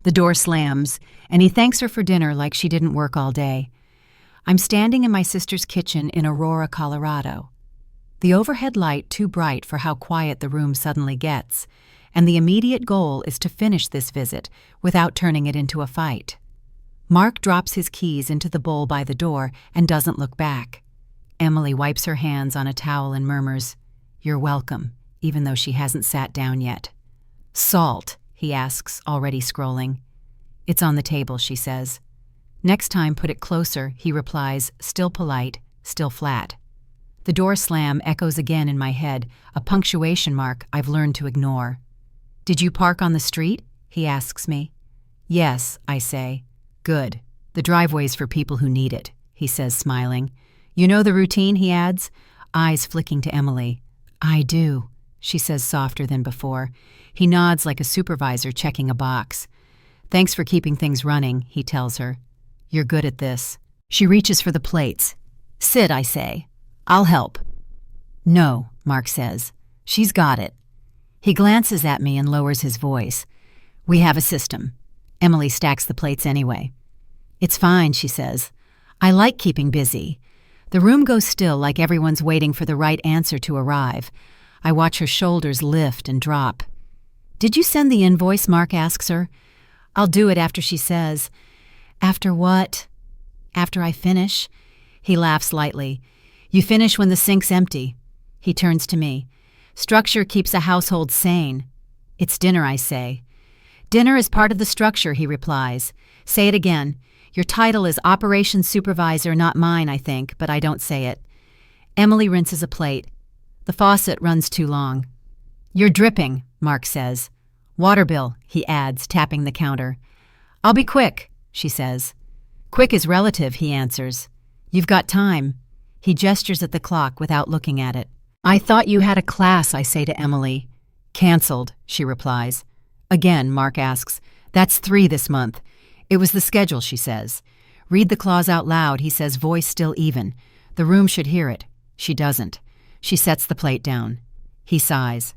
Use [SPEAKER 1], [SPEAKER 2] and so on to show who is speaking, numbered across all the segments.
[SPEAKER 1] The door slams, and he thanks her for dinner like she didn't work all day. I'm standing in my sister's kitchen in Aurora, Colorado. The overhead light too bright for how quiet the room suddenly gets, and the immediate goal is to finish this visit without turning it into a fight. Mark drops his keys into the bowl by the door and doesn't look back. Emily wipes her hands on a towel and murmurs, "You're welcome," even though she hasn't sat down yet. "Salt?" he asks, already scrolling. "It's on the table," she says. "Next time, put it closer," he replies, still polite, still flat. The door slam echoes again in my head, a punctuation mark I've learned to ignore. "Did you park on the street?" he asks me. "Yes," I say. "Good. The driveway's for people who need it," he says, smiling. "You know the routine," he adds, eyes flicking to Emily. "I do," she says softer than before. He nods like a supervisor checking a box. "Thanks for keeping things running," he tells her. "You're good at this." She reaches for the plates. "Sit," I say. "I'll help." "No," Mark says. "She's got it." He glances at me and lowers his voice. "We have a system. Emily stacks the plates anyway." "It's fine," she says. "I like keeping busy." The room goes still like everyone's waiting for the right answer to arrive. I watch her shoulders lift and drop. "Did you send the invoice?" Mark asks her. "I'll do it after," she says. "After what?" "After I finish." He laughs lightly. "You finish when the sink's empty." He turns to me. "Structure keeps a household sane." "It's dinner," I say. "Dinner is part of the structure," he replies. "Say it again. Your title is Operations Supervisor, not mine, I think, but I don't say it." Emily rinses a plate. The faucet runs too long. "You're dripping," Mark says. "Water bill," he adds, tapping the counter. "I'll be quick," she says. "Quick is relative," he answers. "You've got time." He gestures at the clock without looking at it. "I thought you had a class," I say to Emily. "Cancelled," she replies. Again, Mark asks, "That's 3 this month." "It was the schedule," she says. "Read the clause out loud," he says, voice still even. "The room should hear it." She doesn't. She sets the plate down. He sighs.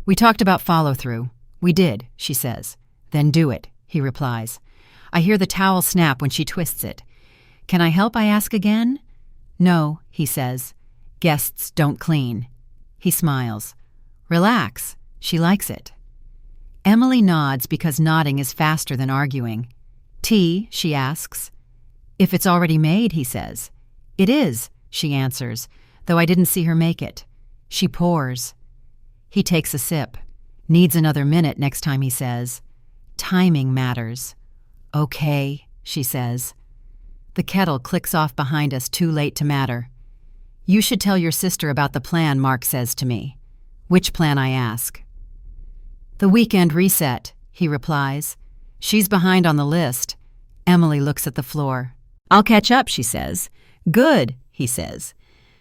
[SPEAKER 1] "We talked about follow-through." "We did," she says. "Then do it," he replies. I hear the towel snap when she twists it. "Can I help?" I ask again. "No," he says. "Guests don't clean." He smiles. "Relax. She likes it." Emily nods because nodding is faster than arguing. "Tea?" she asks. "If it's already made," he says. "It is," she answers, though I didn't see her make it. She pours. He takes a sip. "Needs another minute next time," he says. "Timing matters." "Okay," she says. The kettle clicks off behind us, too late to matter. "You should tell your sister about the plan," Mark says to me. "Which plan?" I ask. "The weekend reset," he replies. "She's behind on the list." Emily looks at the floor. "I'll catch up," she says. "Good," he says.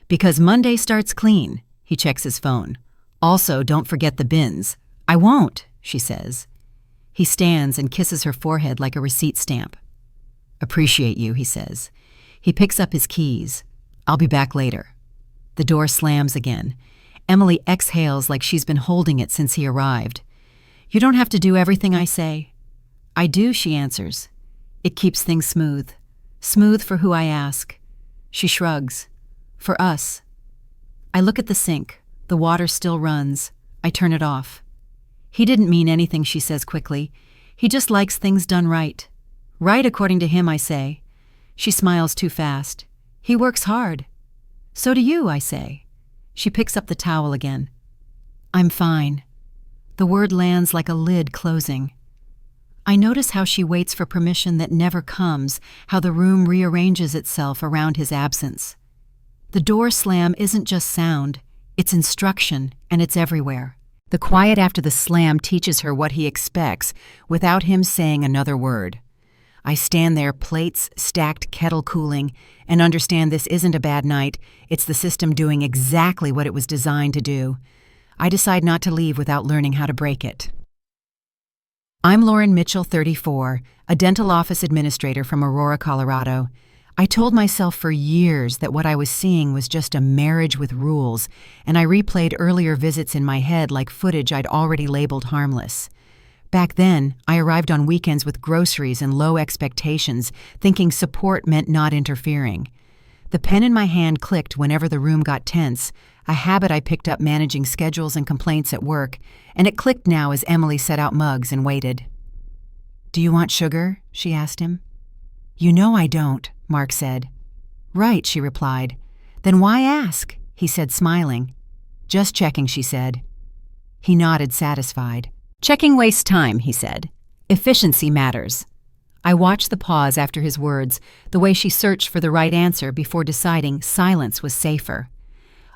[SPEAKER 1] "Because Monday starts clean." He checks his phone. "Also, don't forget the bins." "I won't," she says. He stands and kisses her forehead like a receipt stamp. "Appreciate you," he says. He picks up his keys. "I'll be back later." The door slams again. Emily exhales like she's been holding it since he arrived. "You don't have to do everything I say." "I do," she answers. "It keeps things smooth. Smooth for who I ask." She shrugs. "For us." I look at the sink. The water still runs. I turn it off. "He didn't mean anything," she says quickly. "He just likes things done right." "Right according to him," I say. She smiles too fast. "He works hard." "So do you," I say. She picks up the towel again. "I'm fine." The word lands like a lid closing. I notice how she waits for permission that never comes, how the room rearranges itself around his absence. The door slam isn't just sound, it's instruction, and it's everywhere. The quiet after the slam teaches her what he expects without him saying another word. I stand there, plates stacked, kettle cooling, and understand this isn't a bad night. It's the system doing exactly what it was designed to do. I decide not to leave without learning how to break it. I'm Lauren Mitchell, 34, a dental office administrator from Aurora, Colorado. I told myself for years that what I was seeing was just a marriage with rules, and I replayed earlier visits in my head like footage I'd already labeled harmless. Back then, I arrived on weekends with groceries and low expectations, thinking support meant not interfering. The pen in my hand clicked whenever the room got tense, a habit I picked up managing schedules and complaints at work, and it clicked now as Emily set out mugs and waited. "Do you want sugar?" she asked him. "You know I don't," Mark said. "Right," she replied. "Then why ask?" he said, smiling. "Just checking," she said. He nodded, satisfied. "Checking wastes time," he said. "Efficiency matters." I watched the pause after his words, the way she searched for the right answer before deciding silence was safer.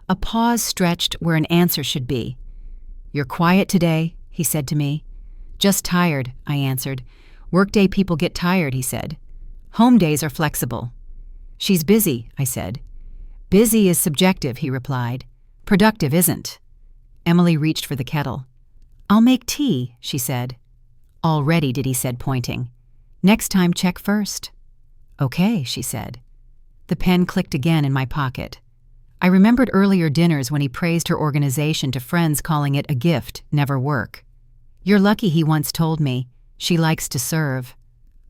[SPEAKER 1] A pause stretched where an answer should be. "You're quiet today," he said to me. "Just tired," I answered. "Workday people get tired," he said. "Home days are flexible." "She's busy," I said. "Busy is subjective," he replied. "Productive isn't." Emily reached for the kettle. "I'll make tea," she said. "All ready," he said, pointing. "Next time, check first." "Okay," she said. The pen clicked again in my pocket. I remembered earlier dinners when he praised her organization to friends, calling it a gift, never work. "You're lucky," he once told me. "She likes to serve."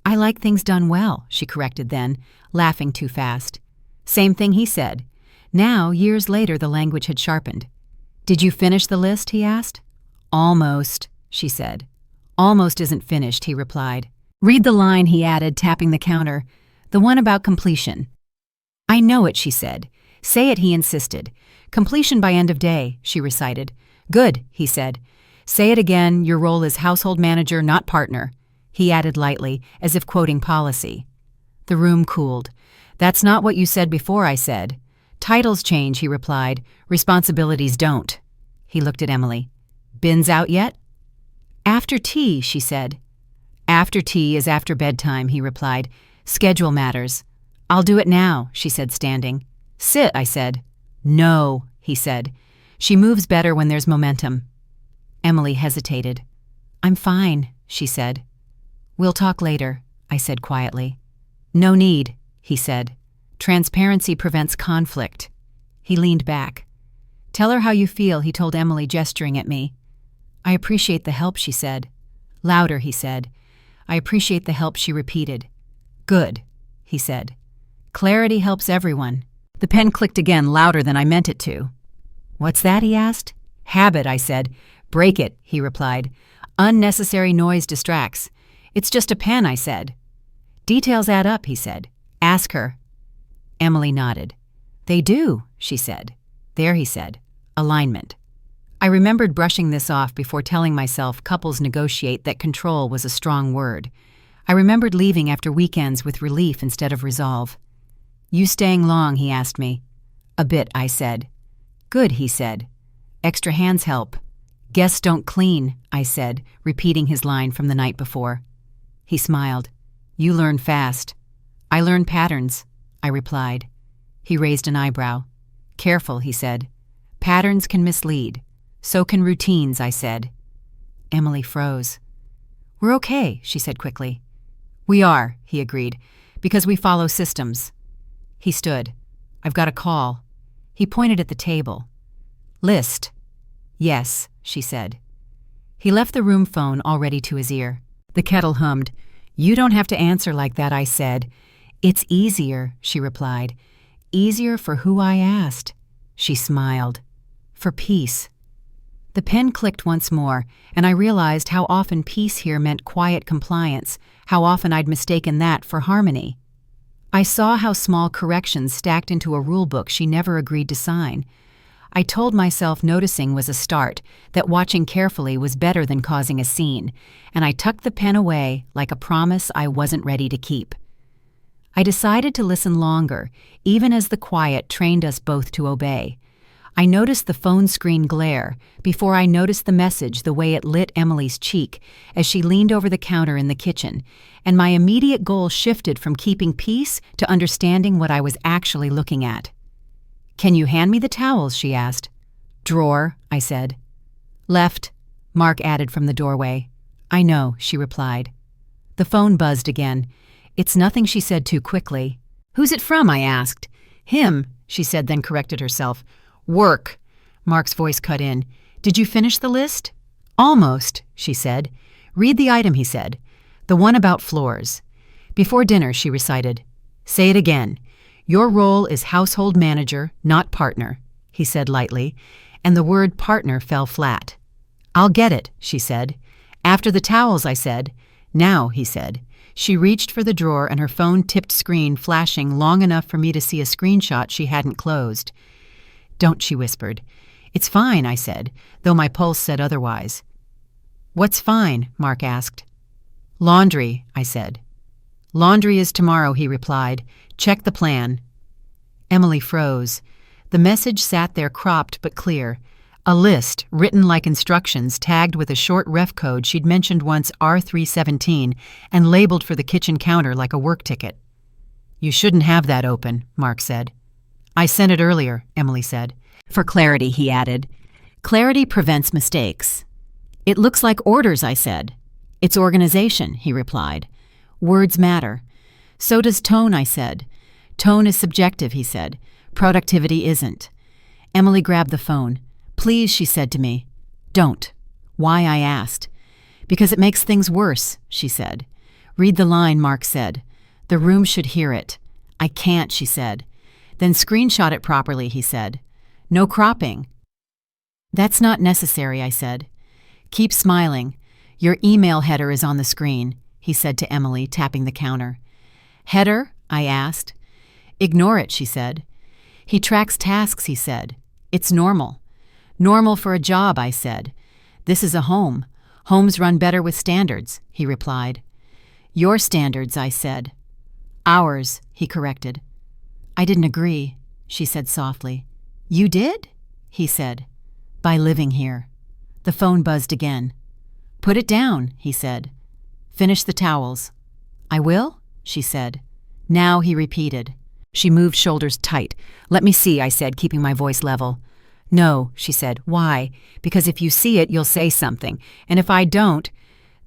[SPEAKER 1] "I like things done well," she corrected then, laughing too fast. Same thing he said. Now, years later, the language had sharpened. "Did you finish the list?" he asked. "Almost," she said. "Almost isn't finished," he replied. "Read the line," he added, tapping the counter. "The one about completion." "I know it," she said. "Say it," he insisted. "Completion by end of day," she recited. "Good," he said. "Say it again, your role is household manager, not partner," he added lightly, as if quoting policy. The room cooled. "That's not what you said before," I said. "Titles change," he replied. "Responsibilities don't." He looked at Emily. "Bins out yet?" "After tea," she said. "After tea is after bedtime," he replied. "Schedule matters." "I'll do it now," she said, standing. "Sit," I said. "No," he said. "She moves better when there's momentum." Emily hesitated. "I'm fine," she said. "We'll talk later," I said quietly. "No need," he said. "Transparency prevents conflict." He leaned back. "Tell her how you feel," he told Emily, gesturing at me. "I appreciate the help," she said. Louder, he said. "I appreciate the help," she repeated. "Good," he said. "Clarity helps everyone." The pen clicked again, louder than I meant it to. "What's that?" he asked. "Habit," I said. "Break it," he replied. "Unnecessary noise distracts." "It's just a pen," I said. "Details add up," he said. "Ask her." Emily nodded. "They do," she said. "There," he said. "Alignment." I remembered brushing this off before telling myself couples negotiate that control was a strong word. I remembered leaving after weekends with relief instead of resolve. "You staying long?" he asked me. "A bit," I said. "Good," he said. "Extra hands help." "Guests don't clean," I said, repeating his line from the night before. He smiled. "You learn fast." "I learn patterns," I replied. He raised an eyebrow. "Careful," he said. "Patterns can mislead. So can routines," I said. Emily froze. "We're okay," she said quickly. "We are," he agreed, "because we follow systems." He stood. "I've got a call." He pointed at the table. "List." "Yes," she said. He left the room phone already to his ear. The kettle hummed. "You don't have to answer like that," I said. "It's easier," she replied. "Easier for who I asked." She smiled. "For peace." The pen clicked once more, and I realized how often peace here meant quiet compliance, how often I'd mistaken that for harmony. I saw how small corrections stacked into a rulebook she never agreed to sign. I told myself noticing was a start, that watching carefully was better than causing a scene, and I tucked the pen away like a promise I wasn't ready to keep. I decided to listen longer, even as the quiet trained us both to obey. I noticed the phone screen glare before I noticed the message, the way it lit Emily's cheek as she leaned over the counter in the kitchen, and my immediate goal shifted from keeping peace to understanding what I was actually looking at. "Can you hand me the towels?" she asked. "Drawer," I said. "Left," Mark added from the doorway. "I know," she replied. The phone buzzed again. "It's nothing," she said too quickly. "Who's it from?" I asked. "Him," she said, then corrected herself. "Work," Mark's voice cut in. "Did you finish the list?" "Almost," she said. Read the item, he said. The one about floors. Before dinner, she recited. Say it again. Your role is household manager, not partner, he said lightly, and the word partner fell flat. I'll get it, she said. After the towels, I said. Now, he said. She reached for the drawer and her phone tipped screen flashing long enough for me to see a screenshot she hadn't closed. Don't, she whispered. It's fine, I said, though my pulse said otherwise. What's fine? Mark asked. Laundry, I said. Laundry is tomorrow, he replied. Check the plan. Emily froze. The message sat there cropped but clear. A list, written like instructions, tagged with a short ref code she'd mentioned once, R317, and labeled for the kitchen counter like a work ticket. You shouldn't have that open, Mark said. I sent it earlier, Emily said. For clarity, he added. Clarity prevents mistakes. It looks like orders, I said. It's organization, he replied. Words matter. So does tone, I said. Tone is subjective, he said. Productivity isn't. Emily grabbed the phone. Please, she said to me. Don't. Why, I asked. Because it makes things worse, she said. Read the line, Mark said. The room should hear it. I can't, she said. Then screenshot it properly, he said. No cropping. That's not necessary, I said. Keep smiling. Your email header is on the screen, he said to Emily, tapping the counter. Header? I asked. Ignore it, she said. He tracks tasks, he said. It's normal. Normal for a job, I said. This is a home. Homes run better with standards, he replied. Your standards, I said. Ours, he corrected. I didn't agree, she said softly. You did? He said. By living here. The phone buzzed again. Put it down, he said. Finish the towels. I will, she said. Now he repeated. She moved shoulders tight. Let me see, I said, keeping my voice level. No, she said. Why? Because if you see it, you'll say something. And if I don't,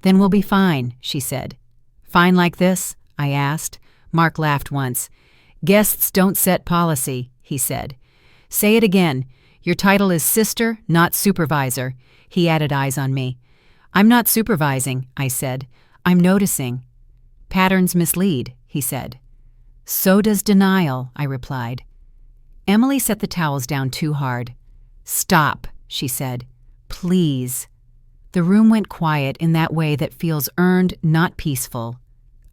[SPEAKER 1] then we'll be fine, she said. Fine like this? I asked. Mark laughed once. Guests don't set policy, he said. Say it again. Your title is sister, not supervisor. He added eyes on me. I'm not supervising, I said. I'm noticing. Patterns mislead, he said. So does denial, I replied. Emily set the towels down too hard. Stop, she said. Please. The room went quiet in that way that feels earned, not peaceful.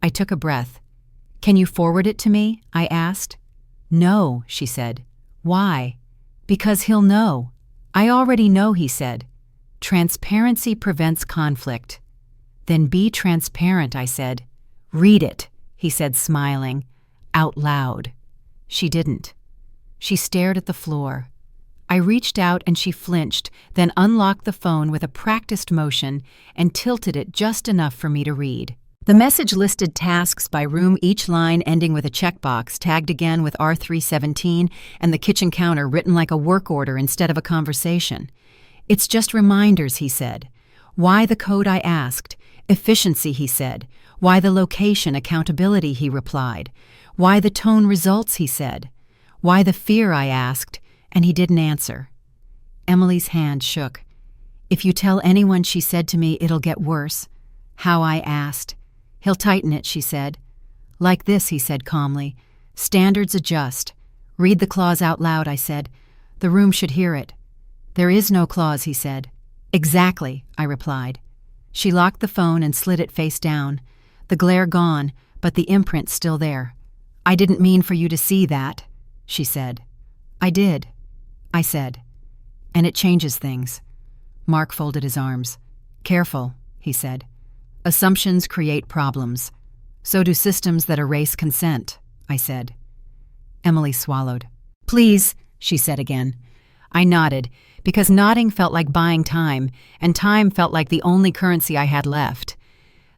[SPEAKER 1] I took a breath. Can you forward it to me? I asked. No, she said. Why? Because he'll know. I already know, he said. Transparency prevents conflict. Then be transparent, I said. Read it, he said, smiling. Out loud. She didn't. She stared at the floor. I reached out and she flinched, then unlocked the phone with a practiced motion and tilted it just enough for me to read. The message listed tasks by room, each line ending with a checkbox, tagged again with R317, and the kitchen counter written like a work order instead of a conversation. It's just reminders, he said. Why the code, I asked. Efficiency, he said. Why the location, accountability, he replied. Why the tone, results, he said. Why the fear, I asked, and he didn't answer. Emily's hand shook. If you tell anyone, she said to me, it'll get worse. How, I asked. He'll tighten it, she said. Like this, he said calmly. Standards adjust. Read the clause out loud, I said. The room should hear it. There is no clause, he said. Exactly, I replied. She locked the phone and slid it face down. The glare gone, but the imprint still there. I didn't mean for you to see that, she said. I did, I said. And it changes things. Mark folded his arms. Careful, he said. Assumptions create problems. So do systems that erase consent, I said. Emily swallowed. Please, she said again. I nodded, because nodding felt like buying time, and time felt like the only currency I had left.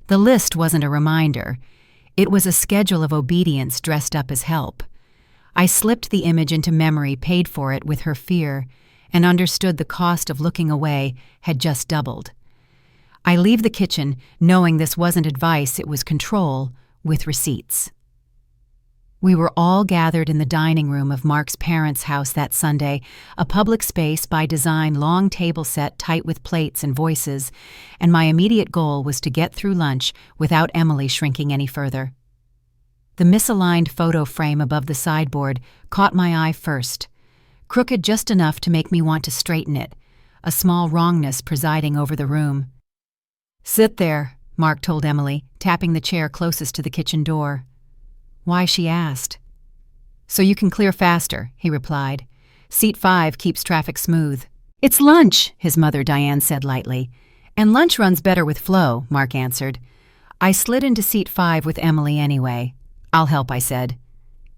[SPEAKER 1] The list wasn't a reminder. It was a schedule of obedience dressed up as help. I slipped the image into memory, paid for it with her fear, and understood the cost of looking away had just doubled. I leave the kitchen, knowing this wasn't advice, it was control, with receipts. We were all gathered in the dining room of Mark's parents' house that Sunday, a public space by design, long table set tight with plates and voices, and my immediate goal was to get through lunch without Emily shrinking any further. The misaligned photo frame above the sideboard caught my eye first, crooked just enough to make me want to straighten it, a small wrongness presiding over the room. "Sit there," Mark told Emily, tapping the chair closest to the kitchen door. "Why?" she asked. "So you can clear faster," he replied. "Seat 5 keeps traffic smooth." "It's lunch," his mother Diane said lightly. "And lunch runs better with flow," Mark answered. I slid into seat 5 with Emily anyway. "I'll help," I said.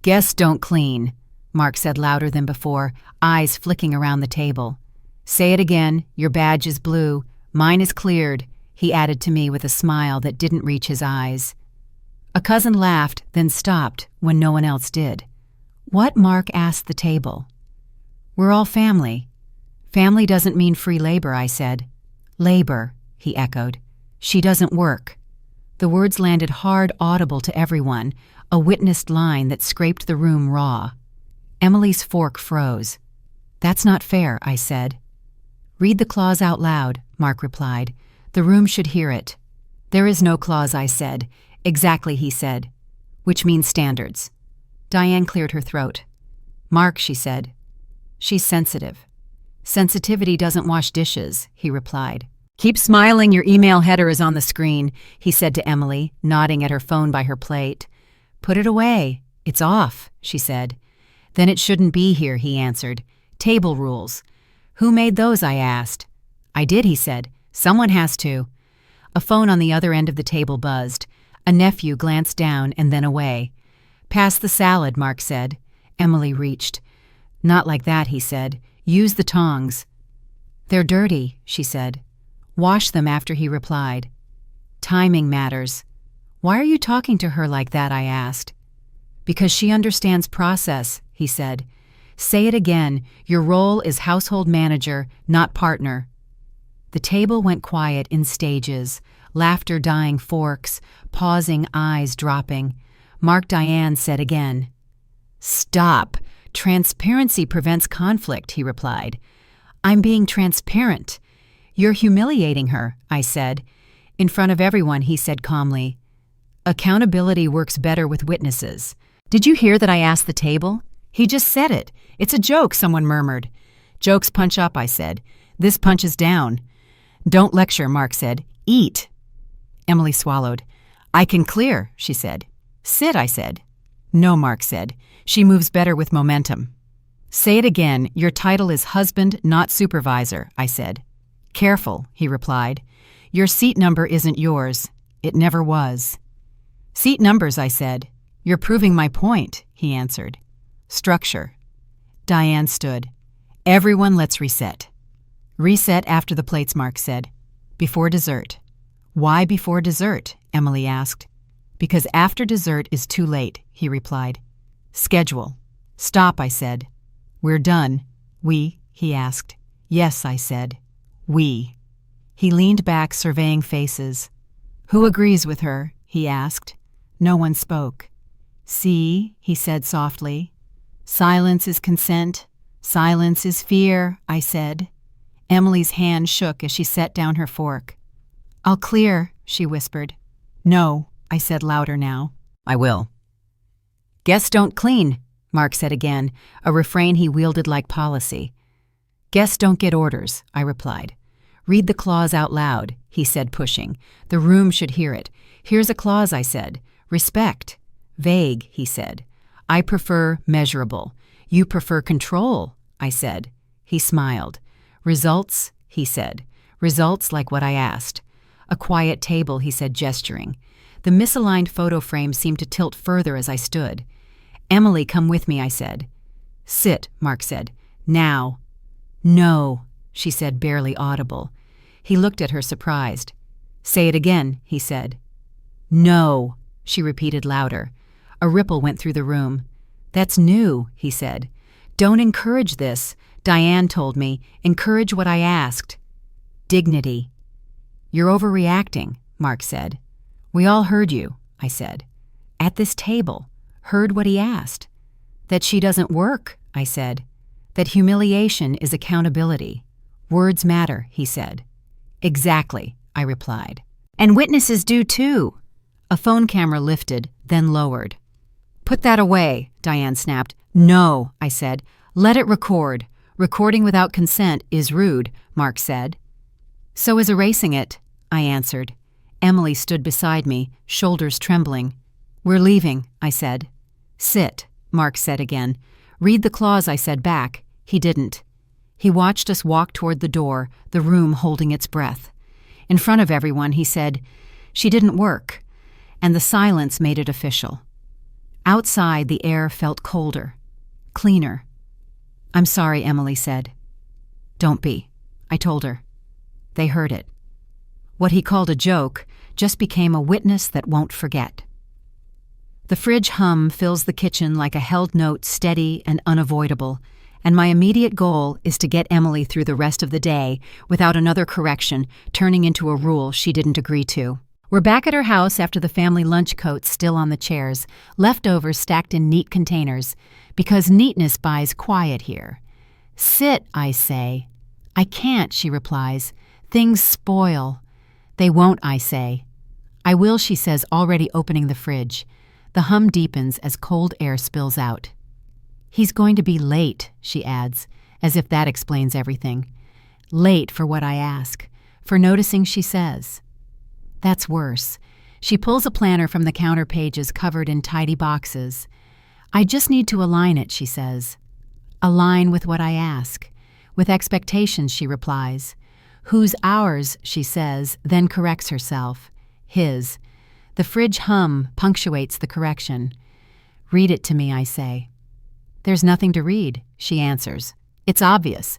[SPEAKER 1] "Guests don't clean," Mark said louder than before, eyes flicking around the table. "Say it again, your badge is blue, mine is cleared," he added to me with a smile that didn't reach his eyes. A cousin laughed, then stopped when no one else did. "What?" Mark asked the table. "We're all family." "Family doesn't mean free labor," I said. "Labor," he echoed. "She doesn't work." The words landed hard, audible to everyone, a witnessed line that scraped the room raw. Emily's fork froze. "That's not fair," I said. "Read the clause out loud," Mark replied. "The room should hear it." "There is no clause," I said. "Exactly," he said. "Which means standards." Diane cleared her throat. "Mark," she said. "She's sensitive." "Sensitivity doesn't wash dishes," he replied. "Keep smiling, your email header is on the screen," he said to Emily, nodding at her phone by her plate. "Put it away. It's off," she said. "Then it shouldn't be here," he answered. "Table rules." "Who made those?" I asked. "I did," he said. "Someone has to." A phone on the other end of the table buzzed. A nephew glanced down and then away. "Pass the salad," Mark said. Emily reached. "Not like that," he said. "Use the tongs." "They're dirty," she said. "Wash them," after he replied. "Timing matters." "Why are you talking to her like that?" I asked. "Because she understands process," he said. "Say it again. Your role is household manager, not partner." The table went quiet in stages, laughter dying forks, pausing eyes dropping. Mark Diane said again. "Stop. Transparency prevents conflict," he replied. "I'm being transparent." "You're humiliating her," I said. In front of everyone, he said calmly. "Accountability works better with witnesses." "Did you hear that I asked the table?" "He just said it. It's a joke," someone murmured. "Jokes punch up," I said. "This punches down." "Don't lecture," Mark said. "Eat." Emily swallowed. "I can clear," she said. "Sit," I said. "No," Mark said. "She moves better with momentum." "Say it again. Your title is husband, not supervisor," I said. "Careful," he replied. "Your seat number isn't yours. It never was." "Seat numbers," I said. "You're proving my point," he answered. "Structure." Diane stood. "Everyone, let's reset." "Reset after the plates," Mark said. "Before dessert." "Why before dessert?" Emily asked. "Because after dessert is too late," he replied. "Schedule." "Stop," I said. "We're done." "We?" he asked. "Yes," I said. "We." He leaned back, surveying faces. "Who agrees with her?" he asked. No one spoke. "See," he said softly. "Silence is consent. Silence is fear," I said. Emily's hand shook as she set down her fork. "I'll clear," she whispered. "No," I said louder now. "I will." "Guests don't clean," Mark said again, a refrain he wielded like policy. "Guests don't get orders," I replied. "Read the clause out loud," he said, pushing. "The room should hear it." "Here's a clause," I said. "Respect." "Vague," he said. "I prefer measurable." "You prefer control," I said. He smiled. "Results," he said. "Results like what I asked." "A quiet table," he said, gesturing. The misaligned photo frame seemed to tilt further as I stood. "Emily, come with me," I said. "Sit," Mark said. "Now." "No," she said, barely audible. He looked at her, surprised. "Say it again," he said. "No," she repeated louder. A ripple went through the room. "That's new," he said. "Don't encourage this," Diane told me. "Encourage what I asked." "Dignity." "You're overreacting," Mark said. "We all heard you," I said. "At this table." heard what he asked. That she doesn't work, I said. That humiliation is accountability. Words matter, he said. Exactly, I replied. And witnesses do too. A phone camera lifted, then lowered. Put that away, Diane snapped. No, I said. Let it record. Recording without consent is rude, Mark said. So is erasing it, I answered. Emily stood beside me, shoulders trembling. We're leaving, I said. Sit, Mark said again. Read the clause, I said back. He didn't. He watched us walk toward the door, the room holding its breath. In front of everyone, he said, She didn't work, and the silence made it official. Outside, the air felt colder, cleaner. I'm sorry, Emily said. Don't be, I told her. They heard it. What he called a joke just became a witness that won't forget. The fridge hum fills the kitchen like a held note, steady and unavoidable, and my immediate goal is to get Emily through the rest of the day without another correction turning into a rule she didn't agree to. We're back at her house after the family lunch coats still on the chairs, leftovers stacked in neat containers, because neatness buys quiet here. Sit, I say. I can't, she replies. Things spoil. They won't, I say. I will, she says, already opening the fridge. The hum deepens as cold air spills out. He's going to be late, she adds, as if that explains everything. Late for what I ask, for noticing, she says. That's worse. She pulls a planner from the counter pages covered in tidy boxes. I just need to align it, she says. Align with what I ask. With expectations, she replies. Who's ours, she says, then corrects herself. His. The fridge hum punctuates the correction. Read it to me, I say. There's nothing to read, she answers. It's obvious.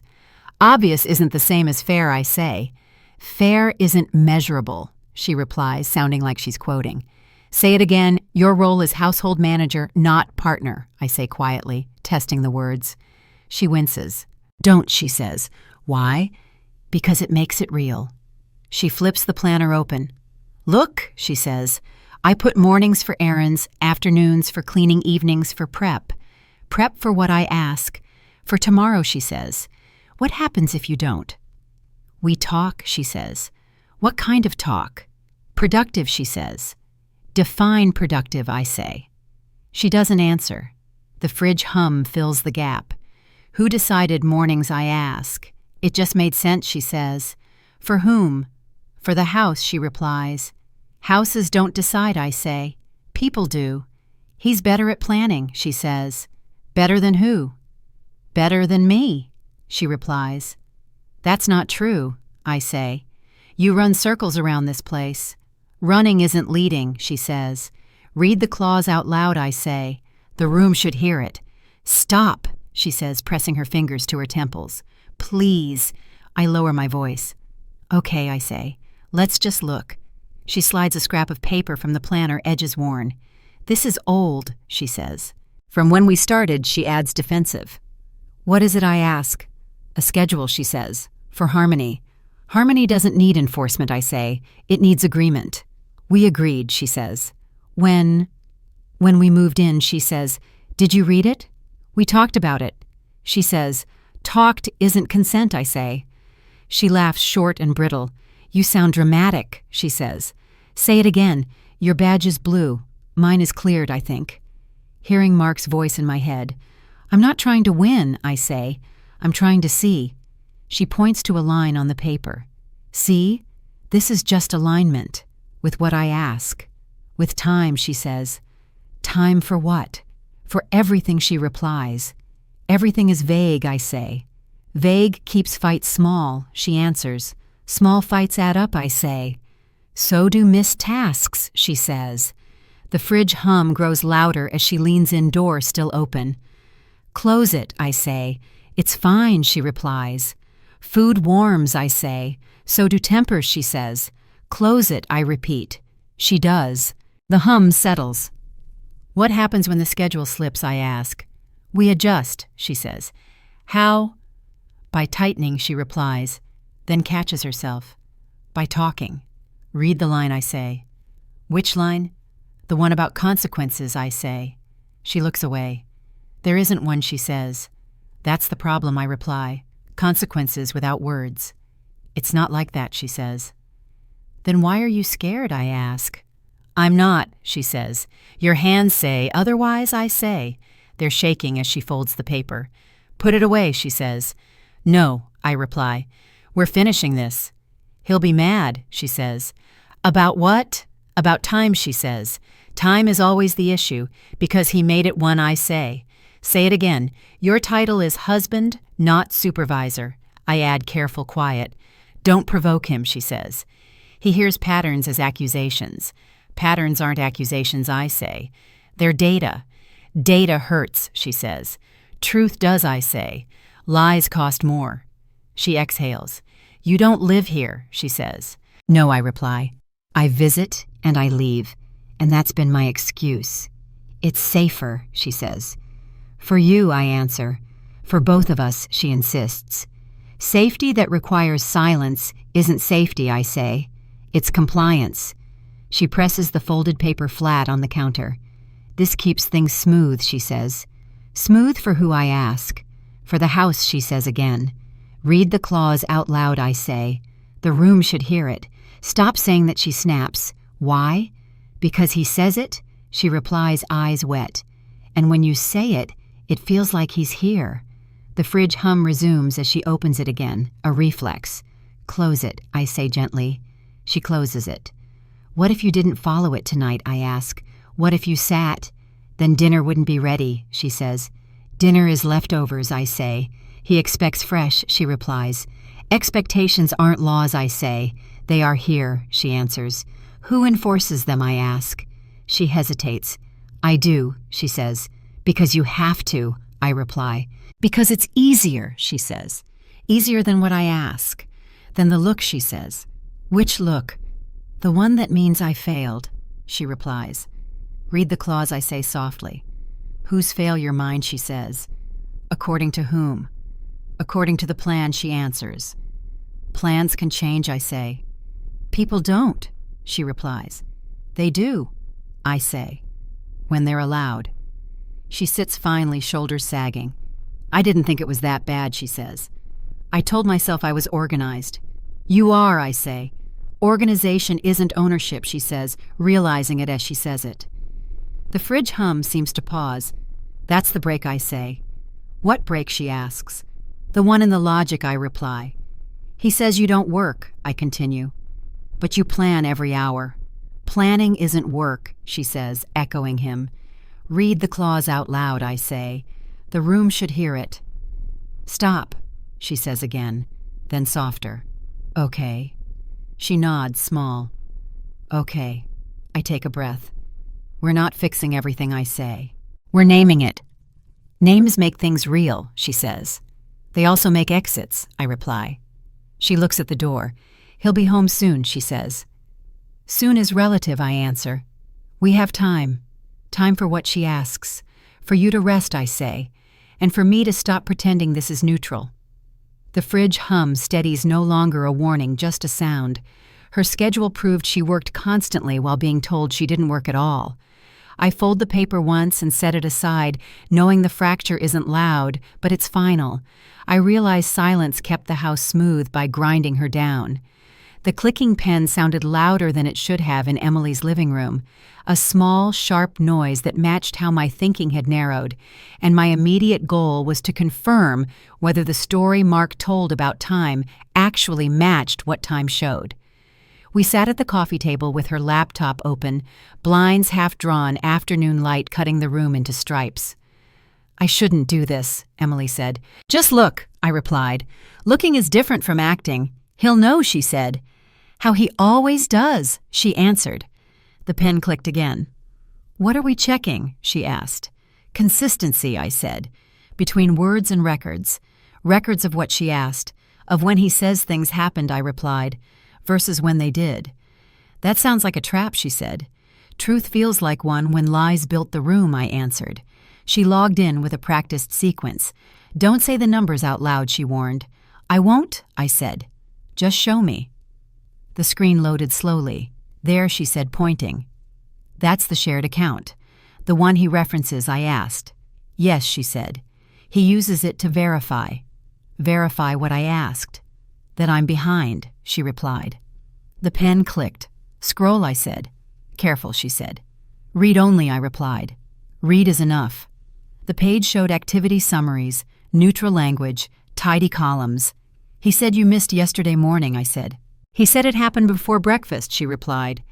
[SPEAKER 1] Obvious isn't the same as fair, I say. Fair isn't measurable, she replies, sounding like she's quoting. Say it again. Your role is household manager, not partner, I say quietly, testing the words. She winces. Don't, she says. Why? Because it makes it real. She flips the planner open. Look, she says. I put mornings for errands, afternoons for cleaning, evenings for prep. Prep for what I ask. For tomorrow, she says. What happens if you don't? We talk, she says. What kind of talk? Productive, she says. Define productive, I say. She doesn't answer. The fridge hum fills the gap. Who decided mornings I ask? It just made sense, she says. For whom? For the house, she replies. Houses don't decide, I say. People do. He's better at planning, she says. Better than who? Better than me, she replies. That's not true, I say. You run circles around this place. Running isn't leading, she says. Read the clause out loud, I say. The room should hear it. Stop, she says, pressing her fingers to her temples. Please. I lower my voice. Okay, I say. Let's just look. She slides a scrap of paper from the planner, edges worn. This is old, she says. From when we started, she adds defensive. What is it I ask? A schedule, she says. For Harmony. Harmony doesn't need enforcement, I say. It needs agreement. We agreed, she says. When we moved in, she says, did you read it? We talked about it. She says, talked isn't consent, I say. She laughs short and brittle. You sound dramatic, she says. Say it again. Your badge is blue. Mine is cleared, I think. Hearing Mark's voice in my head. I'm not trying to win, I say. I'm trying to see. She points to a line on the paper. See? This is just alignment. With what I ask. With time, she says. Time for what? For everything, she replies. Everything is vague, I say. Vague keeps fights small, she answers. Small fights add up, I say. So do missed tasks, she says. The fridge hum grows louder as she leans in, door still open. Close it, I say. It's fine, she replies. Food warms, I say. So do tempers, she says. Close it, I repeat. She does. The hum settles. What happens when the schedule slips, I ask. We adjust, she says. How? By tightening, she replies, then catches herself. By talking. Read the line, I say. Which line? The one about consequences, I say. She looks away. There isn't one, she says. That's the problem, I reply. Consequences without words. It's not like that, she says. Then why are you scared, I ask. I'm not, she says. Your hands say, otherwise I say. They're shaking as she folds the paper. Put it away, she says. No, I reply. We're finishing this. He'll be mad, she says. About what? About time, she says. Time is always the issue, because he made it one, I say. Say it again. Your title is husband, not supervisor. I add careful quiet. Don't provoke him, she says. He hears patterns as accusations. Patterns aren't accusations, I say. They're data. Data hurts, she says. Truth does, I say. Lies cost more. She exhales. You don't live here, she says. No, I reply. I visit and I leave, and that's been my excuse. It's safer, she says. For you, I answer. For both of us, she insists. Safety that requires silence isn't safety, I say. It's compliance. She presses the folded paper flat on the counter. This keeps things smooth, she says. Smooth for who I ask. For the house, she says again. Read the clause out loud, I say. The room should hear it. Stop saying that, she snaps. Why? Because he says it? She replies, eyes wet. And when you say it, it feels like he's here. The fridge hum resumes as she opens it again, a reflex. Close it, I say gently. She closes it. What if you didn't follow it tonight, I ask. What if you sat? Then dinner wouldn't be ready, she says. Dinner is leftovers, I say. He expects fresh, she replies. Expectations aren't laws, I say. They are here, she answers. Who enforces them, I ask. She hesitates. I do, she says. Because you have to, I reply. Because it's easier, she says. Easier than what I ask. Than the look, she says. Which look? The one that means I failed, she replies. Read the clause, I say softly. Whose failure mine, she says. According to whom? According to the plan, she answers. Plans can change, I say. People don't, she replies. They do, I say, when they're allowed. She sits finely, shoulders sagging. I didn't think it was that bad, she says. I told myself I was organized. You are, I say. Organization isn't ownership, she says, realizing it as she says it. The fridge hum seems to pause. That's the break, I say. What break, she asks. The one in the logic, I reply. He says you don't work, I continue. But you plan every hour. Planning isn't work, she says, echoing him. Read the clause out loud, I say. The room should hear it. Stop, she says again, then softer. Okay. She nods, small. Okay. I take a breath. We're not fixing everything, I say. We're naming it. Names make things real, she says. They also make exits, I reply. She looks at the door. He'll be home soon, she says. Soon is relative, I answer. We have time. Time for what she asks. For you to rest, I say. And for me to stop pretending this is neutral. The fridge hum steadies, no longer a warning, just a sound. Her schedule proved she worked constantly while being told she didn't work at all. I fold the paper once and set it aside, knowing the fracture isn't loud, but it's final. I realize silence kept the house smooth by grinding her down. The clicking pen sounded louder than it should have in Emily's living room, a small, sharp noise that matched how my thinking had narrowed, and my immediate goal was to confirm whether the story Mark told about time actually matched what time showed. We sat at the coffee table with her laptop open, blinds half drawn, afternoon light cutting the room into stripes. I shouldn't do this, Emily said. Just look, I replied. Looking is different from acting. He'll know, she said. How he always does, she answered. The pen clicked again. What are we checking? She asked. Consistency, I said. Between words and records. Records of what she asked. Of when he says things happened, I replied, versus when they did. That sounds like a trap, she said. Truth feels like one when lies built the room, I answered. She logged in with a practiced sequence. Don't say the numbers out loud, she warned. I won't, I said. Just show me. The screen loaded slowly. There, she said, pointing. That's the shared account. The one he references, I asked. Yes, she said. He uses it to verify. Verify what I asked. That I'm behind, she replied. The pen clicked. Scroll, I said. Careful, she said. Read only, I replied. Read is enough. The page showed activity summaries, neutral language, tidy columns. He said you missed yesterday morning, I said. He said it happened before breakfast, she replied.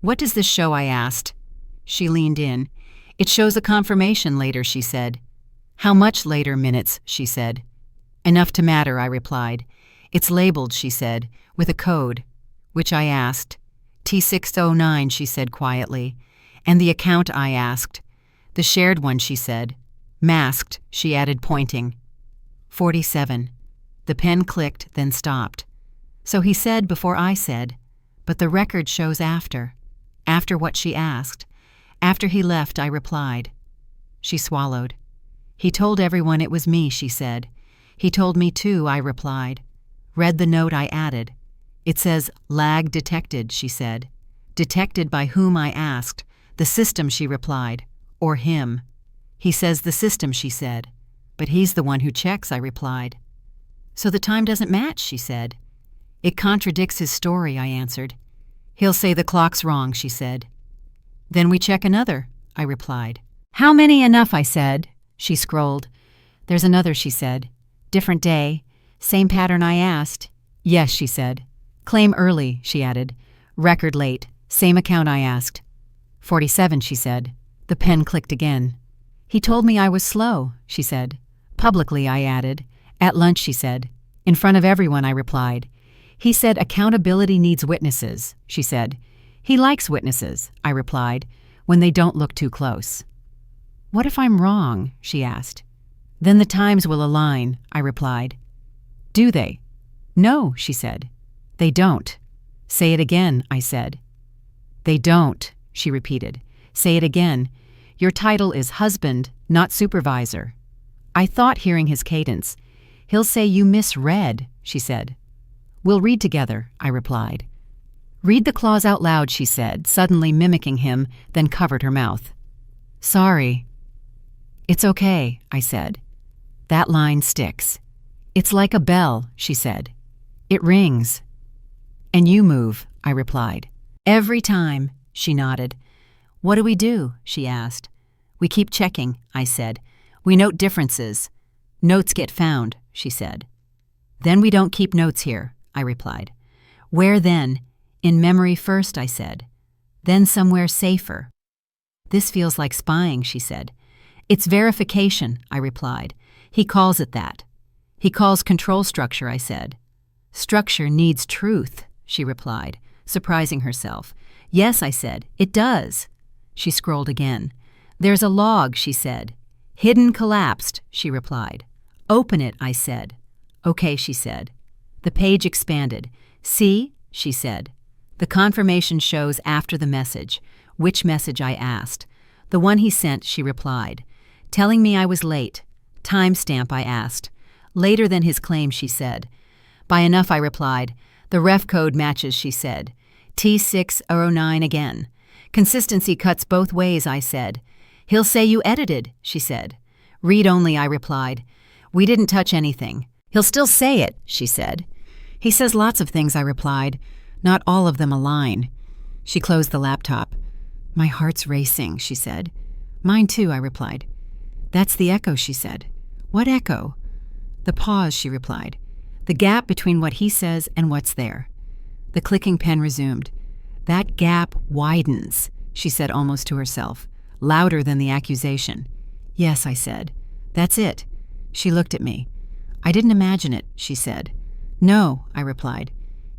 [SPEAKER 1] What does this show, I asked. She leaned in. It shows a confirmation later, she said. How much later minutes, she said. Enough to matter, I replied. It's labeled, she said, with a code, which I asked. T609, she said quietly. And the account, I asked. The shared one, she said. Masked, she added, pointing. 47. The pen clicked, then stopped. So he said before I said, but the record shows after. After what she asked. After he left, I replied. She swallowed. He told everyone it was me, she said. He told me too, I replied. Read the note I added. It says, lag detected, she said. Detected by whom, I asked. The system, she replied. Or him. He says the system, she said. But he's the one who checks, I replied. So the time doesn't match, she said. It contradicts his story, I answered. He'll say the clock's wrong, she said. Then we check another, I replied. How many enough, I said. She scrolled. There's another, she said. Different day. Same pattern I asked. Yes, she said. Claim early, she added. Record late. Same account I asked. 47, she said. The pen clicked again. He told me I was slow, she said. Publicly, I added. At lunch, she said. In front of everyone, I replied. He said accountability needs witnesses, she said. He likes witnesses, I replied, when they don't look too close. What if I'm wrong, she asked. Then the times will align, I replied. Do they? No, she said. They don't. Say it again, I said. They don't, she repeated. Say it again. Your title is husband, not supervisor. I thought, hearing his cadence. He'll say you misread, she said. We'll read together, I replied. Read the clause out loud, she said, suddenly mimicking him, then covered her mouth. Sorry. It's okay, I said. That line sticks. It's like a bell, she said. It rings. And you move, I replied. Every time, she nodded. What do we do? She asked. We keep checking, I said. We note differences. Notes get found, she said. Then we don't keep notes here, I replied. Where then? In memory first, I said. Then somewhere safer. This feels like spying, she said. It's verification, I replied. He calls it that. He calls control structure, I said. Structure needs truth, she replied, surprising herself. Yes, I said, it does. She scrolled again. There's a log, she said. Hidden collapsed, she replied. Open it, I said. Okay, she said. The page expanded. See, she said. The confirmation shows after the message. Which message, I asked. The one he sent, she replied. Telling me I was late. Timestamp, I asked. Later than his claim, she said. By enough, I replied. The ref code matches, she said. T609 again. Consistency cuts both ways, I said. He'll say you edited, she said. Read only, I replied. We didn't touch anything. He'll still say it, she said. He says lots of things, I replied. Not all of them align. She closed the laptop. My heart's racing, she said. Mine too, I replied. That's the echo, she said. What echo? The pause, she replied. The gap between what he says and what's there. The clicking pen resumed. That gap widens, she said almost to herself, louder than the accusation. Yes, I said. That's it. She looked at me. I didn't imagine it, she said. No, I replied.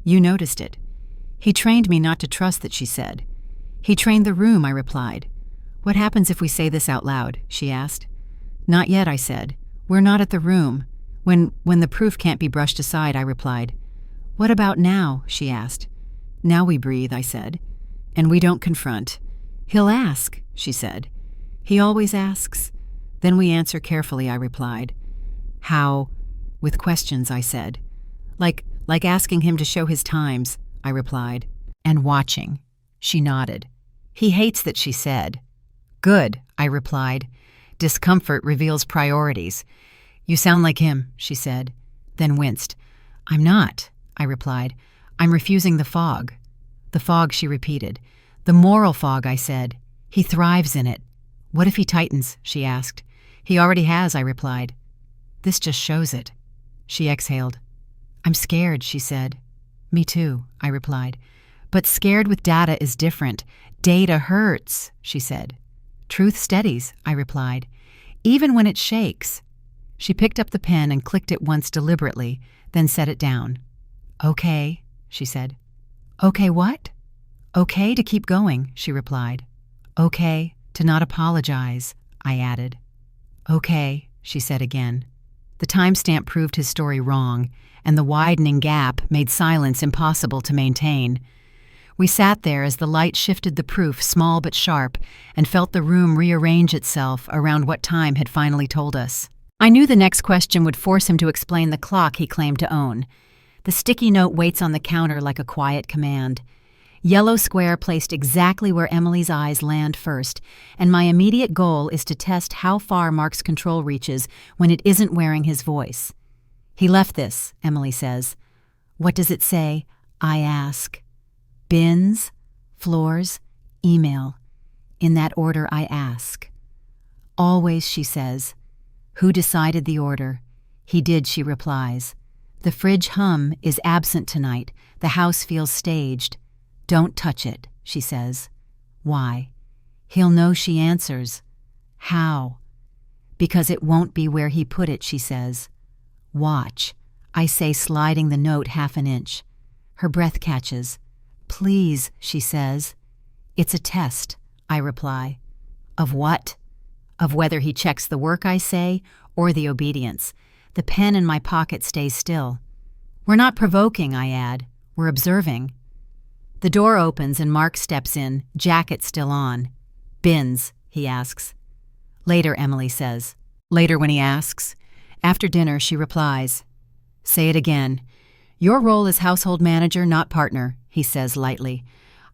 [SPEAKER 1] You noticed it. He trained me not to trust that, she said. He trained the room, I replied. What happens if we say this out loud, she asked. Not yet, I said. We're not at the room. When the proof can't be brushed aside, I replied. What about now, she asked. Now we breathe, I said. And we don't confront. He'll ask, she said. He always asks. Then we answer carefully, I replied. How? With questions, I said. Like asking him to show his times, I replied. And watching. She nodded. He hates that, she said. Good, I replied. Discomfort reveals priorities. You sound like him, she said, then winced. I'm not, I replied. I'm refusing the fog. The fog, she repeated. The moral fog, I said. He thrives in it. What if he tightens, she asked. He already has, I replied. This just shows it. She exhaled. I'm scared, she said. Me too, I replied. But scared with data is different. Data hurts, she said. Truth steadies, I replied. Even when it shakes. She picked up the pen and clicked it once deliberately, then set it down. Okay, she said. Okay what? Okay to keep going, she replied. Okay to not apologize, I added. Okay, she said again. The timestamp proved his story wrong, and the widening gap made silence impossible to maintain. We sat there as the light shifted the proof small but sharp and felt the room rearrange itself around what time had finally told us. I knew the next question would force him to explain the clock he claimed to own. The sticky note waits on the counter like a quiet command. Yellow square placed exactly where Emily's eyes land first, and my immediate goal is to test how far Mark's control reaches when it isn't wearing his voice. He left this, Emily says. What does it say? I ask. Bins, floors, email. In that order I ask. Always, she says. Who decided the order? He did, she replies. The fridge hum is absent tonight. The house feels staged. Don't touch it, she says. Why? He'll know, she answers. How? Because it won't be where he put it, she says. Watch, I say, sliding the note half an inch. Her breath catches. Please, she says. It's a test, I reply. Of what? Of whether he checks the work, I say, or the obedience. The pen in my pocket stays still. We're not provoking, I add. We're observing. The door opens and Mark steps in, jacket still on. Bins, he asks. Later, Emily says. Later when he asks. After dinner, she replies. Say it again. Your role is household manager, not partner, he says lightly.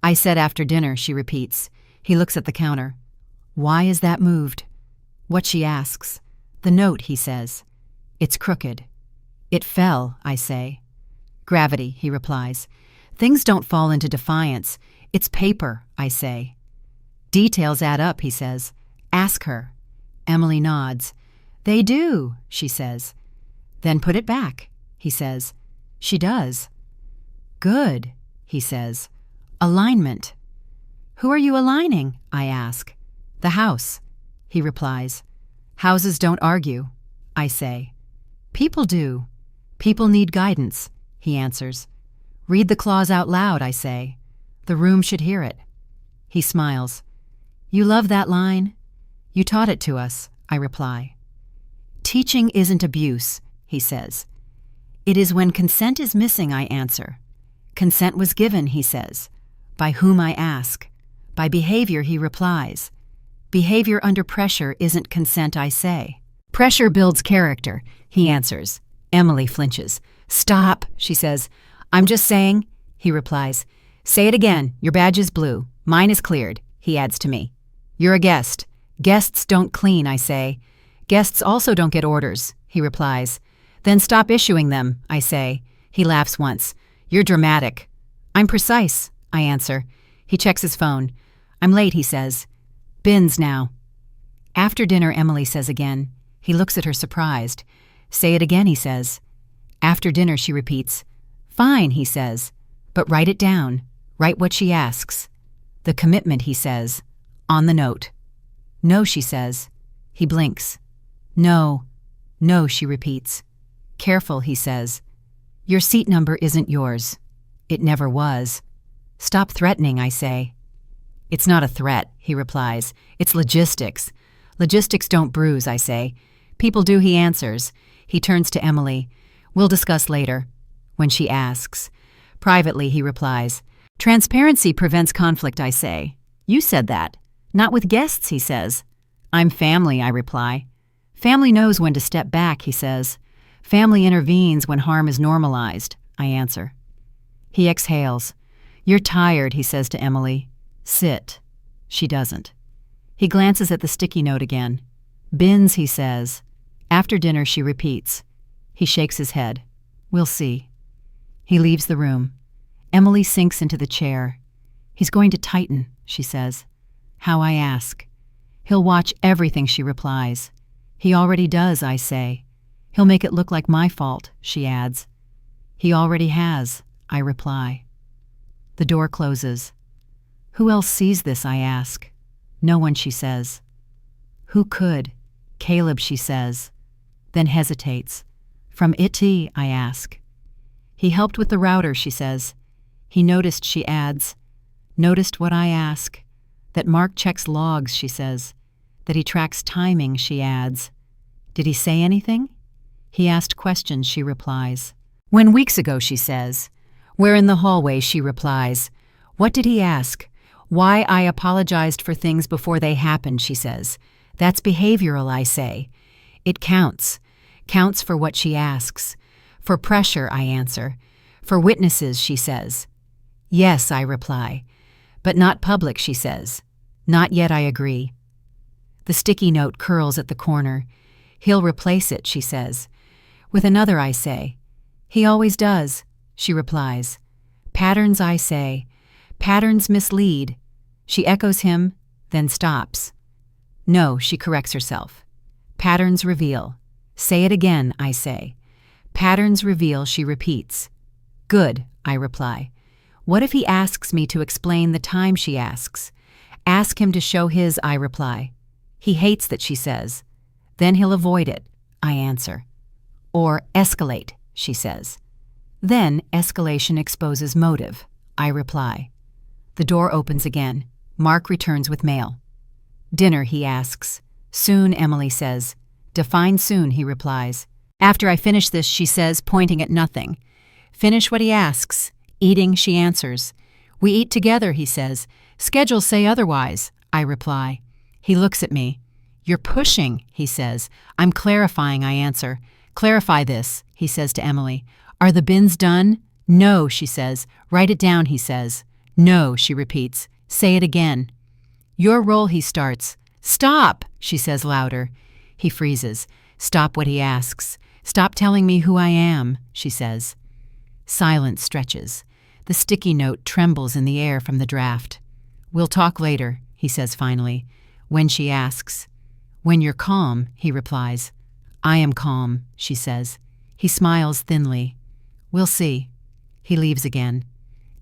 [SPEAKER 1] I said after dinner, she repeats. He looks at the counter. Why is that moved? What, she asks. The note, he says. It's crooked. It fell, I say. Gravity, he replies. Things don't fall into defiance. It's paper, I say. Details add up, he says. Ask her. Emily nods. They do, she says. Then put it back, he says. She does. Good, he says. Alignment. Who are you aligning? I ask. The house, he replies. Houses don't argue, I say. People do. People need guidance, he answers. Read the clause out loud, I say. The room should hear it. He smiles. You love that line? You taught it to us, I reply. Teaching isn't abuse, he says. It is when consent is missing, I answer. Consent was given, he says. By whom, I ask. By behavior, he replies. Behavior under pressure isn't consent, I say. Pressure builds character, he answers. Emily flinches. Stop, she says. I'm just saying, he replies. Say it again. Your badge is blue. Mine is cleared, he adds to me. You're a guest. Guests don't clean, I say. Guests also don't get orders, he replies. Then stop issuing them, I say. He laughs once. You're dramatic. I'm precise, I answer. He checks his phone. I'm late, he says. Bins now. After dinner, Emily says again. He looks at her surprised. Say it again, he says. After dinner, she repeats. Fine, he says. But write it down. Write what she asks. The commitment, he says. On the note. No, she says. He blinks. No. No, she repeats. Careful, he says. Your seat number isn't yours. It never was. Stop threatening, I say. It's not a threat, he replies. It's logistics. Logistics don't bruise, I say. People do, he answers. He turns to Emily. We'll discuss later. When she asks. Privately, he replies. Transparency prevents conflict, I say. You said that. Not with guests, he says. I'm family, I reply. Family knows when to step back, he says. Family intervenes when harm is normalized, I answer. He exhales. You're tired, he says to Emily. Sit. She doesn't. He glances at the sticky note again. Bins, he says. After dinner, she repeats. He shakes his head. We'll see. He leaves the room. Emily sinks into the chair. He's going to tighten, she says. How, I ask. He'll watch everything, she replies. He already does, I say. He'll make it look like my fault, she adds. He already has, I reply. The door closes. Who else sees this, I ask. No one, she says. Who could? Caleb, she says. Then hesitates. From it, I ask. He helped with the router, she says. He noticed, she adds. Noticed what I ask. That Mark checks logs, she says. That he tracks timing, she adds. Did he say anything? He asked questions, she replies. When weeks ago, she says. We're in the hallway, she replies. What did he ask? Why I apologized for things before they happened, she says. That's behavioral, I say. It counts. Counts for what she asks. For pressure, I answer. For witnesses, she says. Yes, I reply. But not public, she says. Not yet, I agree. The sticky note curls at the corner. He'll replace it, she says. With another, I say. He always does, she replies. Patterns, I say. Patterns mislead. She echoes him, then stops. No, she corrects herself. Patterns reveal. Say it again, I say. Patterns reveal, she repeats. Good, I reply. What if he asks me to explain the time, she asks. Ask him to show his, I reply. He hates that, she says. Then he'll avoid it, I answer. Or escalate, she says. Then escalation exposes motive, I reply. The door opens again. Mark returns with mail. Dinner, he asks. Soon, Emily says. Define soon, he replies. After I finish this, she says, pointing at nothing. Finish what he asks. Eating, she answers. We eat together, he says. Schedules say otherwise, I reply. He looks at me. You're pushing, he says. I'm clarifying, I answer. Clarify this, he says to Emily. Are the bins done? No, she says. Write it down, he says. No, she repeats. Say it again. Your role, he starts. Stop, she says louder. He freezes. Stop what he asks. Stop telling me who I am, she says. Silence stretches. The sticky note trembles in the air from the draft. We'll talk later, he says finally. When she asks. When you're calm, he replies. I am calm, she says. He smiles thinly. We'll see. He leaves again.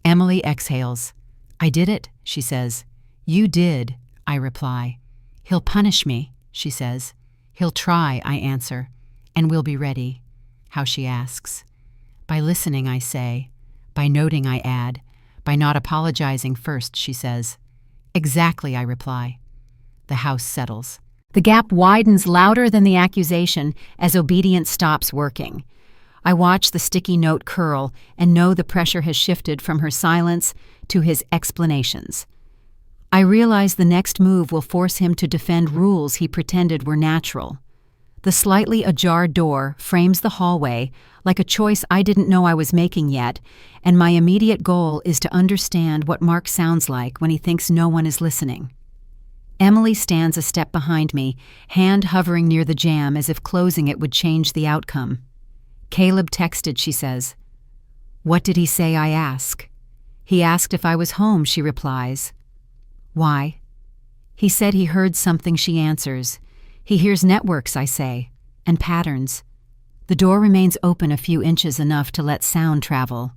[SPEAKER 1] Emily exhales. I did it, she says. You did, I reply. He'll punish me, she says. He'll try, I answer. And we'll be ready. How, she asks. By listening, I say. By noting, I add. By not apologizing first, she says. Exactly, I reply. The house settles. The gap widens louder than the accusation as obedience stops working. I watch the sticky note curl and know the pressure has shifted from her silence to his explanations. I realize the next move will force him to defend rules he pretended were natural. The slightly ajar door frames the hallway like a choice I didn't know I was making yet, and my immediate goal is to understand what Mark sounds like when he thinks no one is listening. Emily stands a step behind me, hand hovering near the jamb as if closing it would change the outcome. Caleb texted, she says. What did he say, I ask. He asked if I was home, she replies. Why? He said he heard something, she answers. He hears networks, I say, and patterns. The door remains open a few inches, enough to let sound travel.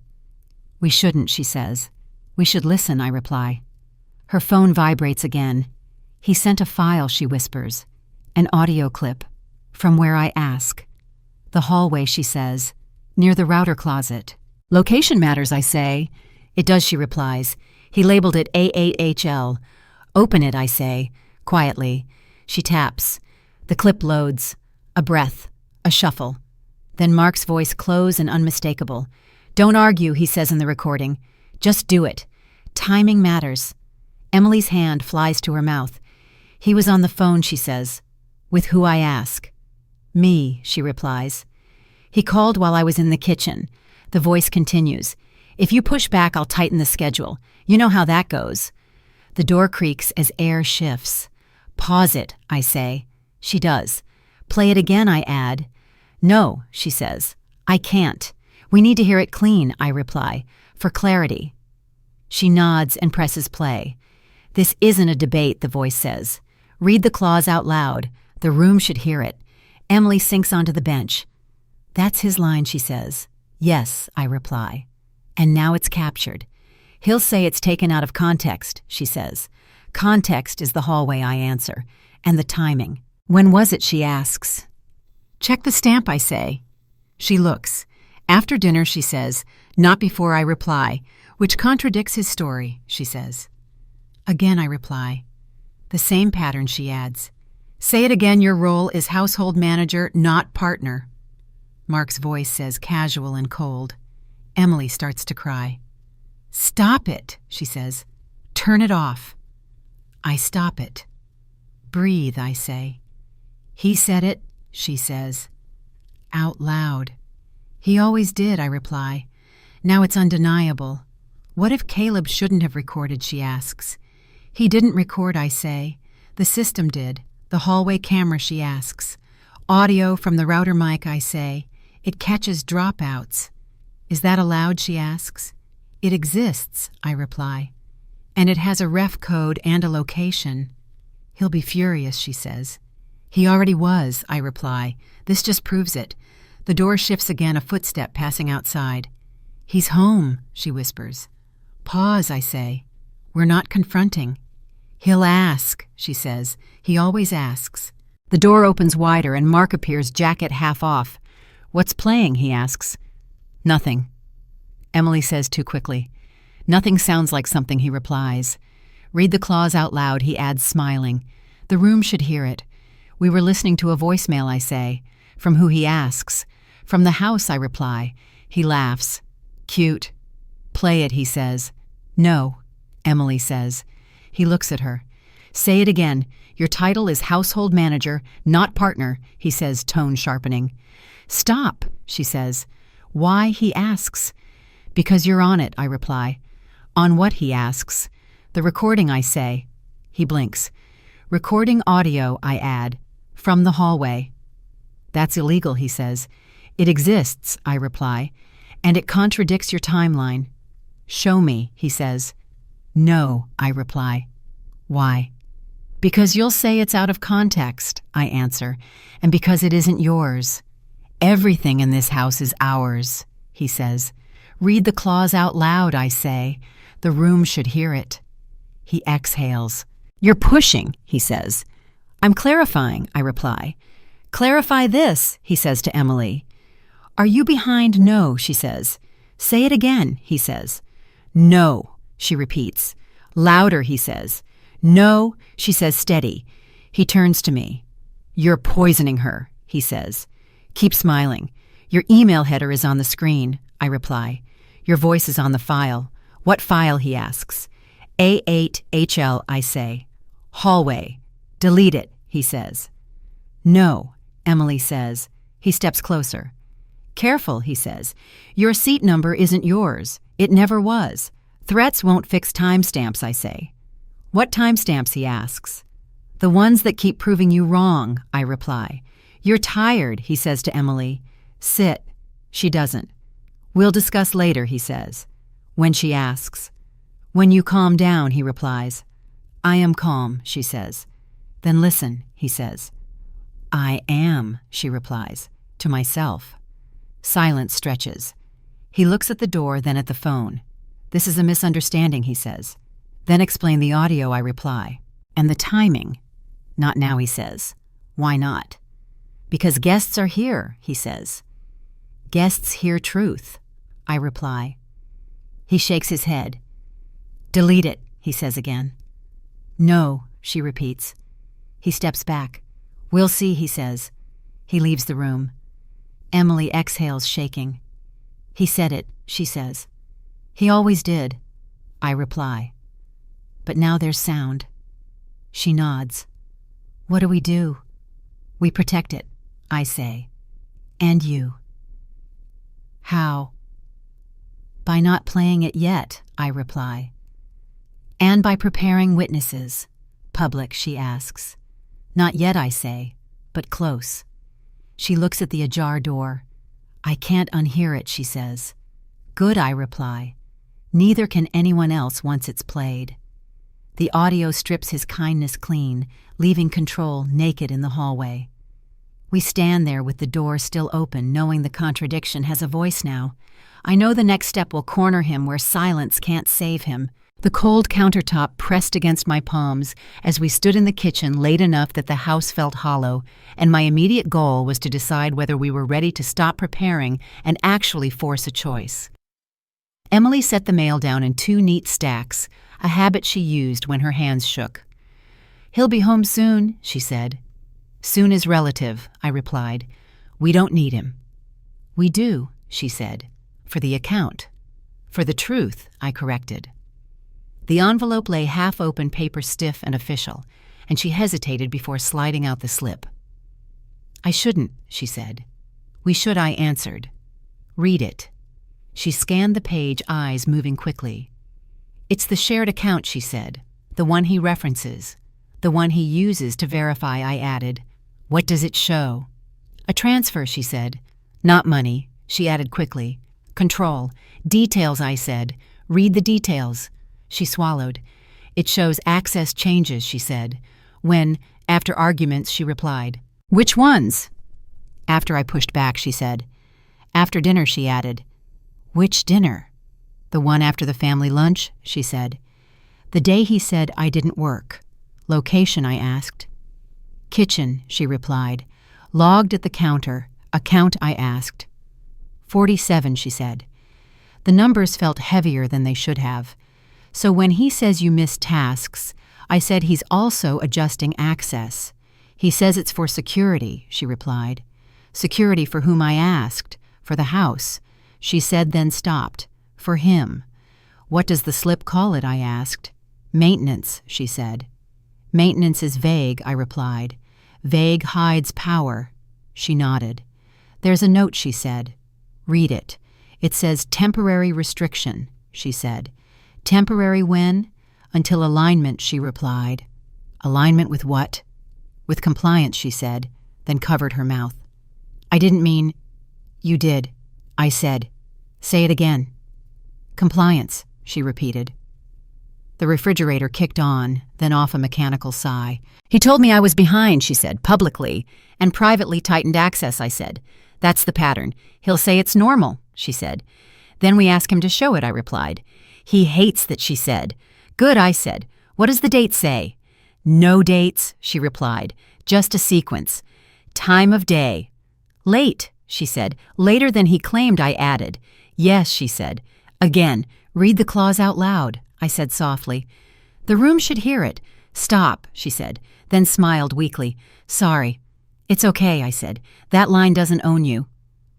[SPEAKER 1] We shouldn't, she says. We should listen, I reply. Her phone vibrates again. He sent a file, she whispers. An audio clip. From where I ask. The hallway, she says. Near the router closet. Location matters, I say. It does, she replies. He labeled it A8HL. Open it, I say, quietly. She taps. The clip loads. A breath. A shuffle. Then Mark's voice close and unmistakable. Don't argue, he says in the recording. Just do it. Timing matters. Emily's hand flies to her mouth. He was on the phone, she says. With who, I ask. Me, she replies. He called while I was in the kitchen. The voice continues. If you push back, I'll tighten the schedule. You know how that goes. The door creaks as air shifts. Pause it, I say. She does. Play it again, I add. No, she says. I can't. We need to hear it clean, I reply, for clarity. She nods and presses play. This isn't a debate, the voice says. Read the clause out loud. The room should hear it. Emily sinks onto the bench. That's his line, she says. Yes, I reply. And now it's captured. He'll say it's taken out of context, she says. Context is the hallway, I answer. And the timing. When was it, she asks. Check the stamp, I say. She looks. After dinner, she says. Not before, I reply. Which contradicts his story, she says. Again, I reply. The same pattern, she adds. Say it again, your role is household manager, not partner. Mark's voice says, casual and cold. Emily starts to cry. Stop it, she says. Turn it off. I stop it. Breathe, I say. He said it, she says. Out loud. He always did, I reply. Now it's undeniable. What if Caleb shouldn't have recorded, she asks. He didn't record, I say. The system did. The hallway camera, she asks. Audio from the router mic, I say. It catches dropouts. Is that allowed, she asks. It exists, I reply. And it has a ref code and a location. He'll be furious, she says. He already was, I reply. This just proves it. The door shifts again, a footstep passing outside. He's home, she whispers. Pause, I say. We're not confronting. He'll ask, she says. He always asks. The door opens wider and Mark appears, jacket half off. What's playing, he asks. Nothing. Emily says too quickly. Nothing sounds like something, he replies. Read the clause out loud, he adds, smiling. The room should hear it. We were listening to a voicemail, I say. From who, he asks. From the house, I reply. He laughs. Cute. Play it, he says. No, Emily says. He looks at her. Say it again. Your title is household manager, not partner, he says, tone sharpening. Stop, she says. Why, he asks. Because you're on it, I reply. On what, he asks. The recording, I say. He blinks. Recording audio, I add. From the hallway. That's illegal, he says. It exists, I reply. And it contradicts your timeline. Show me, he says. No, I reply. Why? Because you'll say it's out of context, I answer, and because it isn't yours. Everything in this house is ours, he says. Read the clause out loud, I say. The room should hear it. He exhales. You're pushing, he says. I'm clarifying, I reply. Clarify this, he says to Emily. Are you behind? No, she says. Say it again, he says. No, she repeats. Louder, he says. No, she says steady. He turns to me. You're poisoning her, he says. Keep smiling. Your email header is on the screen, I reply. Your voice is on the file. What file, he asks. A8HL, I say. Hallway. Delete it, he says. No, Emily says. He steps closer. Careful, he says. Your seat number isn't yours. It never was. Threats won't fix timestamps, I say. What timestamps, he asks. The ones that keep proving you wrong, I reply. You're tired, he says to Emily. Sit. She doesn't. We'll discuss later, he says. When she asks. When you calm down, he replies. I am calm, she says. Then listen, he says. I am, she replies, to myself. Silence stretches. He looks at the door, then at the phone. This is a misunderstanding, he says. Then explain the audio, I reply. And the timing. Not now, he says. Why not? Because guests are here, he says. Guests hear truth, I reply. He shakes his head. Delete it, he says again. No, she repeats. He steps back. We'll see, he says. He leaves the room. Emily exhales, shaking. He said it, she says. He always did, I reply. But now there's sound. She nods. What do we do? We protect it, I say. And you. How? By not playing it yet, I reply. And by preparing witnesses. Public, she asks. Not yet, I say, but close. She looks at the ajar door. I can't unhear it, she says. Good, I reply. Neither can anyone else once it's played. The audio strips his kindness clean, leaving control naked in the hallway. We stand there with the door still open, knowing the contradiction has a voice now. I know the next step will corner him where silence can't save him. The cold countertop pressed against my palms as we stood in the kitchen late enough that the house felt hollow, and my immediate goal was to decide whether we were ready to stop preparing and actually force a choice. Emily set the mail down in 2 neat stacks, a habit she used when her hands shook. He'll be home soon, she said. Soon is relative, I replied. We don't need him. We do, she said. For the account. For the truth, I corrected. The envelope lay half open, paper stiff and official, and she hesitated before sliding out the slip. I shouldn't, she said. We should, I answered. Read it. She scanned the page, eyes moving quickly. It's the shared account, she said. The one he references. The one he uses to verify, I added. What does it show? A transfer, she said. Not money, she added quickly. Control. Details, I said. Read the details. She swallowed. It shows access changes, she said. When, after arguments, she replied. Which ones? After I pushed back, she said. After dinner, she added. Which dinner? The one after the family lunch, she said. The day he said I didn't work. Location, I asked. Kitchen, she replied. Logged at the counter. Account, I asked. 47, she said. The numbers felt heavier than they should have. So when he says you miss tasks, I said he's also adjusting access. He says it's for security, she replied. Security for whom, I asked. For the house. She said, then stopped. For him. What does the slip call it, I asked. Maintenance, she said. Maintenance is vague, I replied. Vague hides power. She nodded. There's a note, she said. Read it. It says temporary restriction, she said. Temporary when? Until alignment, she replied. Alignment with what? With compliance, she said, then covered her mouth. I didn't mean... You did, I said. Say it again. Compliance, she repeated. The refrigerator kicked on, then off a mechanical sigh. He told me I was behind, she said, publicly, and privately tightened access, I said. That's the pattern. He'll say it's normal, she said. Then we ask him to show it, I replied. He hates that, she said. Good, I said. What does the date say? No dates, she replied. Just a sequence. Time of day. Late, she said. Later than he claimed, I added. Yes, she said. Again, read the clause out loud, I said softly. The room should hear it. Stop, she said, then smiled weakly. Sorry. It's okay, I said. That line doesn't own you.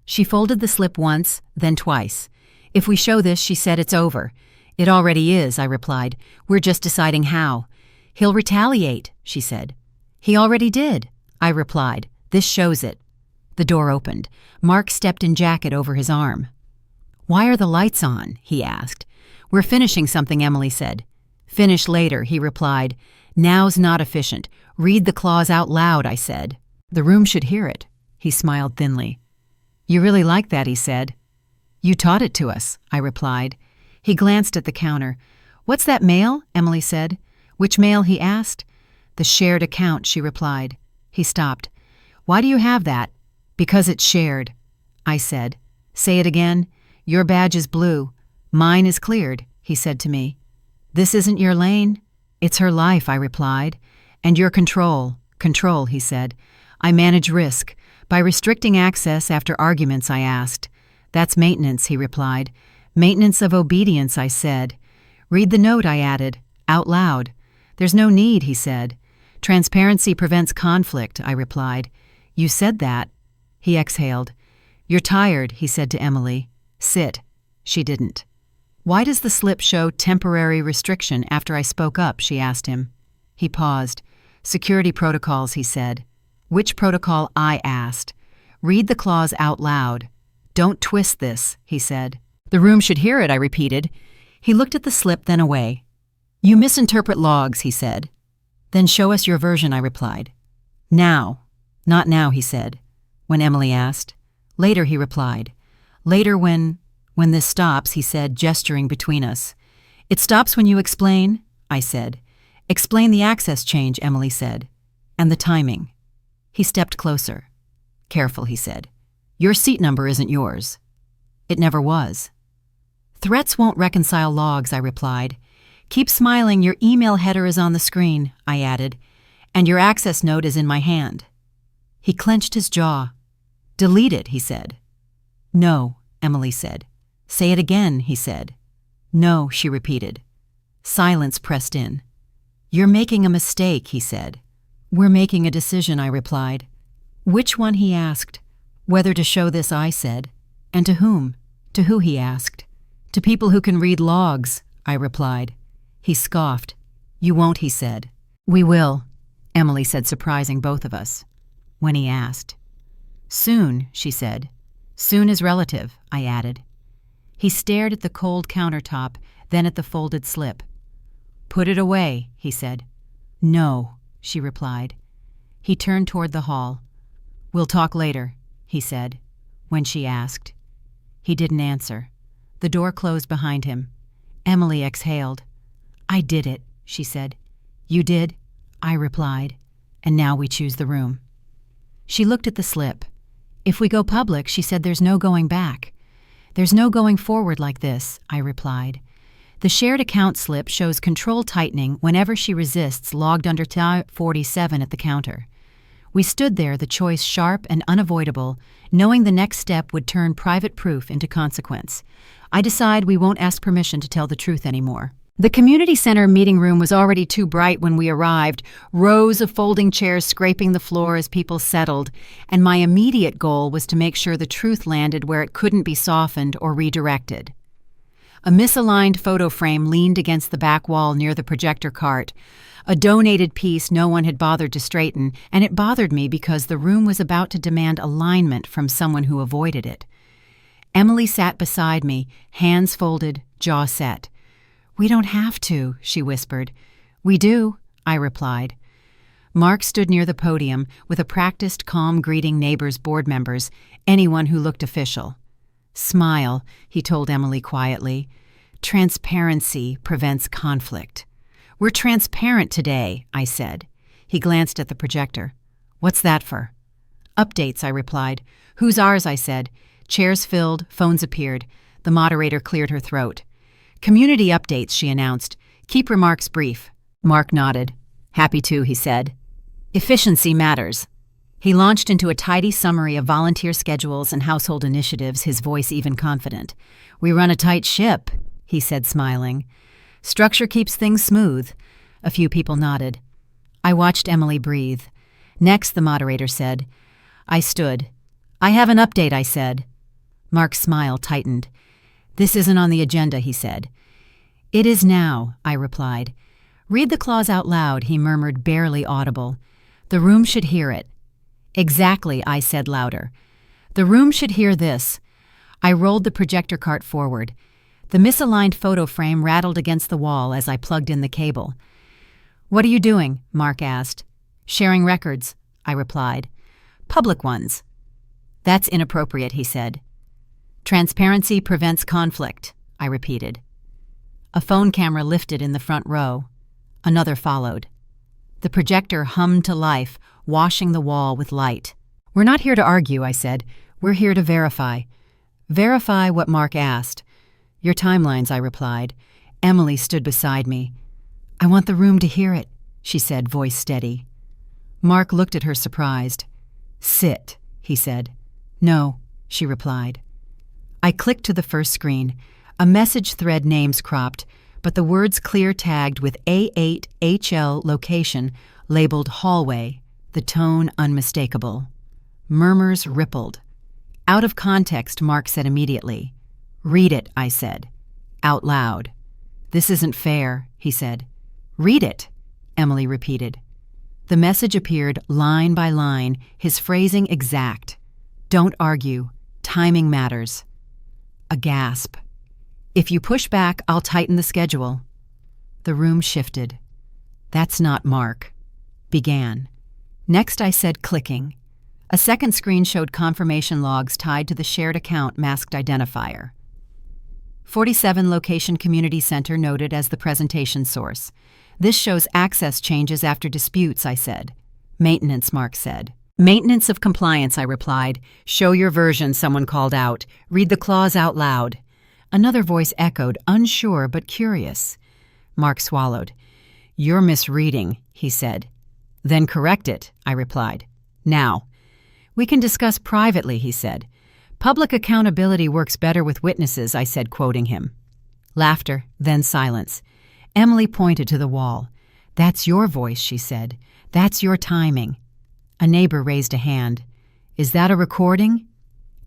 [SPEAKER 1] She folded the slip once, then twice. If we show this, she said, it's over. It already is, I replied. We're just deciding how. He'll retaliate, she said. He already did, I replied. This shows it. The door opened. Mark stepped in jacket over his arm. Why are the lights on? He asked. We're finishing something, Emily said. Finish later, he replied. Now's not efficient. Read the clause out loud, I said. The room should hear it. He smiled thinly. You really like that, he said. You taught it to us, I replied. He glanced at the counter. What's that mail? Emily said. Which mail? He asked. The shared account, she replied. He stopped. Why do you have that? Because it's shared, I said. Say it again. Your badge is blue. Mine is cleared, he said to me. This isn't your lane. It's her life, I replied. And your control. Control, he said. I manage risk. By restricting access after arguments, I asked. That's maintenance, he replied. Maintenance of obedience, I said. Read the note, I added. Out loud. There's no need, he said. Transparency prevents conflict, I replied. You said that. He exhaled. You're tired, he said to Emily. Sit. She didn't. Why does the slip show temporary restriction after I spoke up, she asked him. He paused. Security protocols, he said. Which protocol? I asked. Read the clause out loud. Don't twist this, he said. The room should hear it, I repeated. He looked at the slip, then away. You misinterpret logs, he said. Then show us your version, I replied. Now. Not now, he said, when Emily asked. Later, he replied. Later when this stops, he said, gesturing between us. It stops when you explain, I said. Explain the access change, Emily said. And the timing. He stepped closer. Careful, he said. Your seat number isn't yours. It never was. Threats won't reconcile logs, I replied. Keep smiling, your email header is on the screen, I added, and your access note is in my hand. He clenched his jaw. Delete it, he said. No, Emily said. Say it again, he said. No, she repeated. Silence pressed in. You're making a mistake, he said. We're making a decision, I replied. Which one, he asked. Whether to show this, I said. And to whom? To who, he asked. To people who can read logs, I replied. He scoffed. You won't, he said. We will, Emily said, surprising both of us. When he asked. Soon, she said. Soon is relative, I added. He stared at the cold countertop, then at the folded slip. Put it away, he said. No, she replied. He turned toward the hall. We'll talk later, he said, when she asked. He didn't answer. The door closed behind him. Emily exhaled. I did it, she said. You did? I replied. And now we choose the room. She looked at the slip. If we go public, she said, there's no going back. There's no going forward like this, I replied. The shared account slip shows control tightening whenever she resists logged under tab 47 at the counter. We stood there, the choice sharp and unavoidable, knowing the next step would turn private proof into consequence. I decide we won't ask permission to tell the truth anymore. The community center meeting room was already too bright when we arrived, rows of folding chairs scraping the floor as people settled, and my immediate goal was to make sure the truth landed where it couldn't be softened or redirected. A misaligned photo frame leaned against the back wall near the projector cart, a donated piece no one had bothered to straighten, and it bothered me because the room was about to demand alignment from someone who avoided it. Emily sat beside me, hands folded, jaw set. We don't have to, she whispered. We do, I replied. Mark stood near the podium with a practiced, calm greeting neighbors, board members, anyone who looked official. Smile, he told Emily quietly. Transparency prevents conflict. We're transparent today, I said. He glanced at the projector. What's that for? Updates, I replied. Who's ours, I said. Chairs filled, phones appeared. The moderator cleared her throat. Community updates, she announced. Keep remarks brief. Mark nodded. Happy to, he said. Efficiency matters. He launched into a tidy summary of volunteer schedules and household initiatives, his voice even confident. We run a tight ship, he said, smiling. Structure keeps things smooth. A few people nodded. I watched Emily breathe. Next, the moderator said. I stood. I have an update, I said. Mark's smile tightened. This isn't on the agenda, he said. It is now, I replied. Read the clause out loud, he murmured, barely audible. The room should hear it. Exactly, I said louder. The room should hear this. I rolled the projector cart forward. The misaligned photo frame rattled against the wall as I plugged in the cable. What are you doing? Mark asked. Sharing records, I replied. Public ones. That's inappropriate, he said. Transparency prevents conflict, I repeated. A phone camera lifted in the front row. Another followed. The projector hummed to life, washing the wall with light. We're not here to argue, I said. We're here to verify. Verify what Mark asked. Your timelines, I replied. Emily stood beside me. I want the room to hear it, she said, voice steady. Mark looked at her surprised. Sit, he said. No, she replied. I clicked to the first screen. A message thread names cropped, but the words clear tagged with A8HL location, labeled hallway, the tone unmistakable. Murmurs rippled. Out of context, Mark said immediately. Read it, I said. Out loud. This isn't fair, he said. Read it, Emily repeated. The message appeared line by line, his phrasing exact. Don't argue. Timing matters. A gasp. If you push back, I'll tighten the schedule. The room shifted. That's not Mark. Began. Next I said clicking. A second screen showed confirmation logs tied to the shared account masked identifier. 47 Location Community Center noted as the presentation source. This shows access changes after disputes, I said. Maintenance, Mark said. Maintenance of compliance, I replied. Show your version, someone called out. Read the clause out loud. Another voice echoed, unsure but curious. Mark swallowed. You're misreading, he said. Then correct it, I replied. Now. We can discuss privately, he said. Public accountability works better with witnesses, I said, quoting him. Laughter, then silence. Emily pointed to the wall. That's your voice, she said. That's your timing. A neighbor raised a hand. Is that a recording?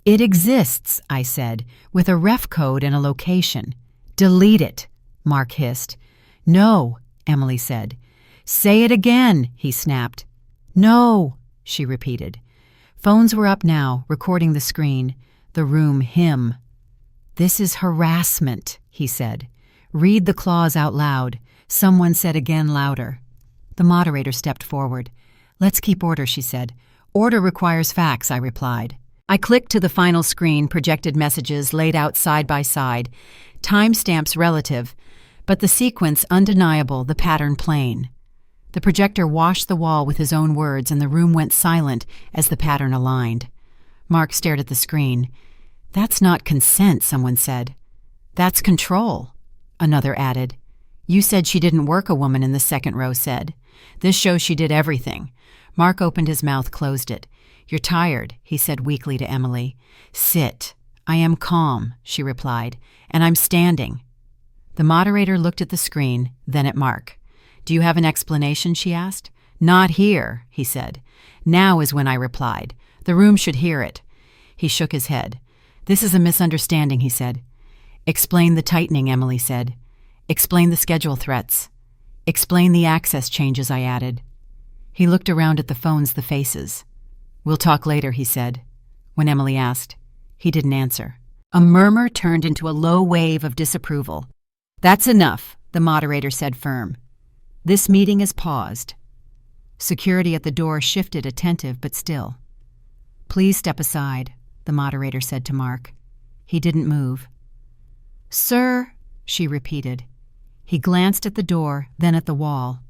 [SPEAKER 1] It exists, I said, with a ref code and a location. Delete it, Mark hissed. No, Emily said. Say it again, he snapped. No, she repeated. Phones were up now, recording the screen. The room, him. This is harassment, he said. Read the clause out loud. Someone said again louder. The moderator stepped forward. Let's keep order, she said. Order requires facts, I replied. I clicked to the final screen, projected messages laid out side by side. Timestamps relative, but the sequence undeniable, the pattern plain. The projector washed the wall with his own words, and the room went silent as the pattern aligned. Mark stared at the screen. That's not consent, someone said. That's control, another added. You said she didn't work, a woman in the second row said. This shows she did everything. Mark opened his mouth, closed it. You're tired, he said weakly to Emily. Sit. I am calm, she replied, and I'm standing. The moderator looked at the screen, then at Mark. Do you have an explanation, she asked. Not here, he said. Now is when I replied. The room should hear it. He shook his head. This is a misunderstanding, he said. Explain the tightening, Emily said. Explain the schedule threats. Explain the access changes, I added. He looked around at the phones, the faces. We'll talk later, he said. When Emily asked, he didn't answer. A murmur turned into a low wave of disapproval. That's enough, the moderator said firm. This meeting is paused. Security at the door shifted, attentive but still. Please step aside, the moderator said to Mark. He didn't move. Sir, she repeated. He glanced at the door, then at the wall.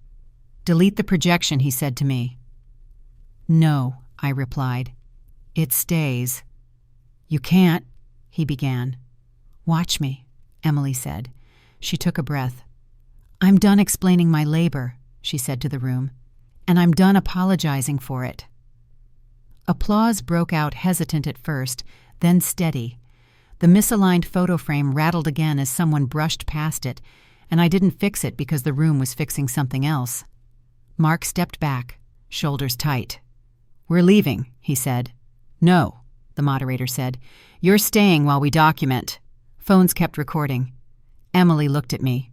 [SPEAKER 1] Delete the projection, he said to me. No, I replied. It stays. You can't, he began. Watch me, Emily said. She took a breath. I'm done explaining my labor, she said to the room, and I'm done apologizing for it. Applause broke out, hesitant at first, then steady. The misaligned photo frame rattled again as someone brushed past it, and I didn't fix it because the room was fixing something else. Mark stepped back, shoulders tight. We're leaving, he said. No, the moderator said. You're staying while we document. Phones kept recording. Emily looked at me.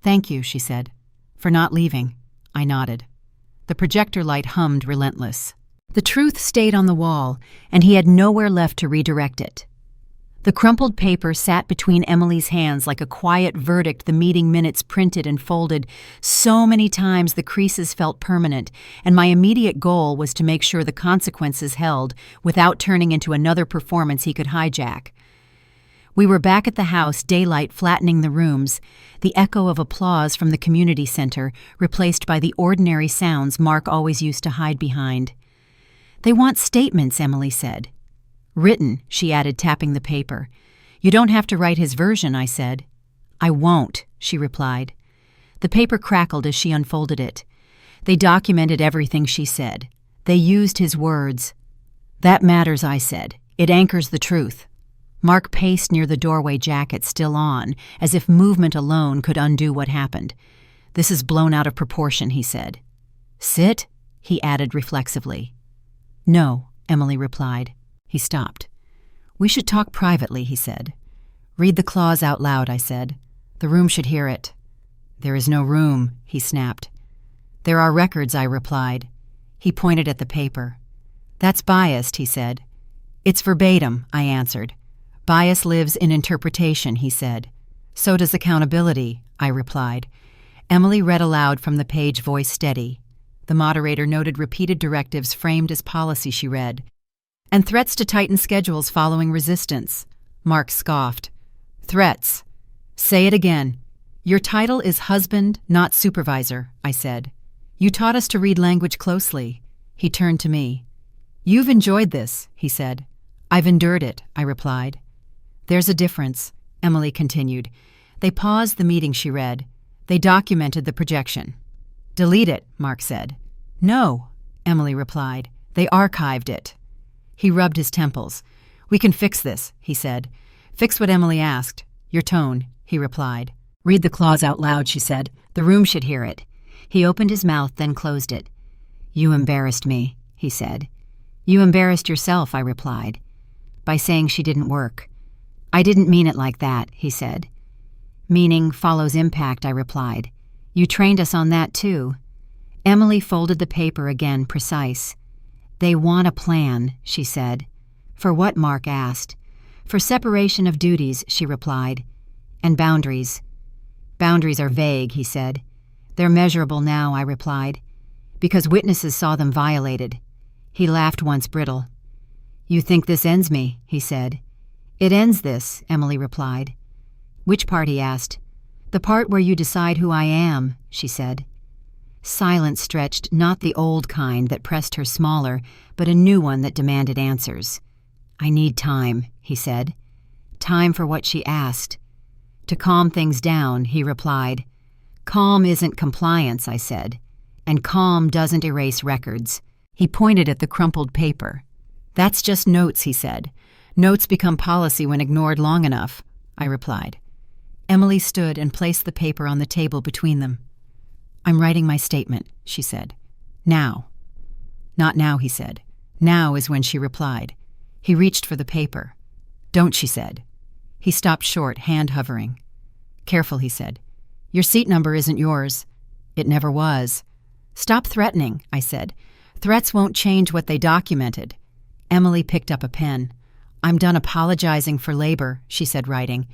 [SPEAKER 1] Thank you, she said. For not leaving. I nodded. The projector light hummed relentless. The truth stayed on the wall, and he had nowhere left to redirect it. The crumpled paper sat between Emily's hands like a quiet verdict the meeting minutes printed and folded. So many times the creases felt permanent, and my immediate goal was to make sure the consequences held without turning into another performance he could hijack. We were back at the house, daylight flattening the rooms, the echo of applause from the community center replaced by the ordinary sounds Mark always used to hide behind. They want statements, Emily said. Written, she added, tapping the paper. You don't have to write his version, I said. I won't, she replied. The paper crackled as she unfolded it. They documented everything she said. They used his words. That matters, I said. It anchors the truth. Mark paced near the doorway, jacket still on, as if movement alone could undo what happened. This is blown out of proportion, he said. Sit, he added reflexively. No, Emily replied. He stopped. We should talk privately, he said. Read the clause out loud, I said. The room should hear it. There is no room, he snapped. There are records, I replied. He pointed at the paper. That's biased, he said. It's verbatim, I answered. Bias lives in interpretation, he said. So does accountability, I replied. Emily read aloud from the page, voice steady. The moderator noted repeated directives framed as policy, she read. And threats to tighten schedules following resistance. Mark scoffed. Threats. Say it again. Your title is husband, not supervisor, I said. You taught us to read language closely. He turned to me. You've enjoyed this, he said. I've endured it, I replied. There's a difference, Emily continued. They paused the meeting, she read. They documented the projection. Delete it, Mark said. No, Emily replied. They archived it. He rubbed his temples. We can fix this, he said. Fix what Emily asked. Your tone, he replied. Read the clause out loud, she said. The room should hear it. He opened his mouth, then closed it. You embarrassed me, he said. You embarrassed yourself, I replied, by saying she didn't work. I didn't mean it like that, he said. Meaning follows impact, I replied. You trained us on that too. Emily folded the paper again, precise. They want a plan, she said. For what, Mark asked. For separation of duties, she replied. And boundaries. Boundaries are vague, he said. They're measurable now, I replied, because witnesses saw them violated. He laughed once brittle. You think this ends me, he said. It ends this, Emily replied. Which part, he asked. The part where you decide who I am, she said. Silence stretched, not the old kind that pressed her smaller, but a new one that demanded answers. I need time, he said. Time for what she asked. To calm things down, he replied. Calm isn't compliance, I said. And calm doesn't erase records. He pointed at the crumpled paper. That's just notes, he said. Notes become policy when ignored long enough, I replied. Emily stood and placed the paper on the table between them. I'm writing my statement, she said. Now. Not now, he said. Now is when she replied. He reached for the paper. Don't, she said. He stopped short, hand hovering. Careful, he said. Your seat number isn't yours. It never was. Stop threatening, I said. Threats won't change what they documented. Emily picked up a pen. I'm done apologizing for labor, she said, writing.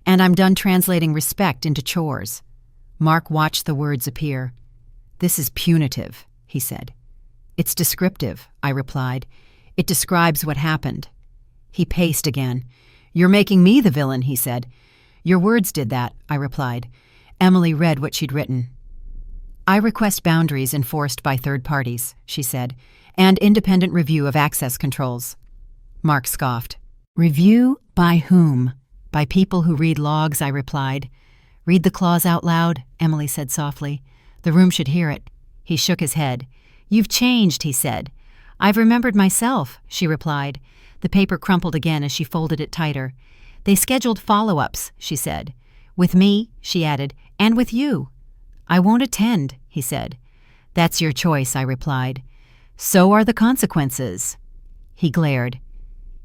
[SPEAKER 1] And I'm done translating respect into chores. Mark watched the words appear. This is punitive, he said. It's descriptive, I replied. It describes what happened. He paced again. You're making me the villain, he said. Your words did that, I replied. Emily read what she'd written. I request boundaries enforced by third parties, she said, and independent review of access controls. Mark scoffed. Review by whom? By people who read logs, I replied. Read the clause out loud, Emily said softly. The room should hear it. He shook his head. You've changed, he said. I've remembered myself, she replied. The paper crumpled again as she folded it tighter. They scheduled follow-ups, she said. With me, she added, and with you. I won't attend, he said. That's your choice, I replied. So are the consequences. He glared.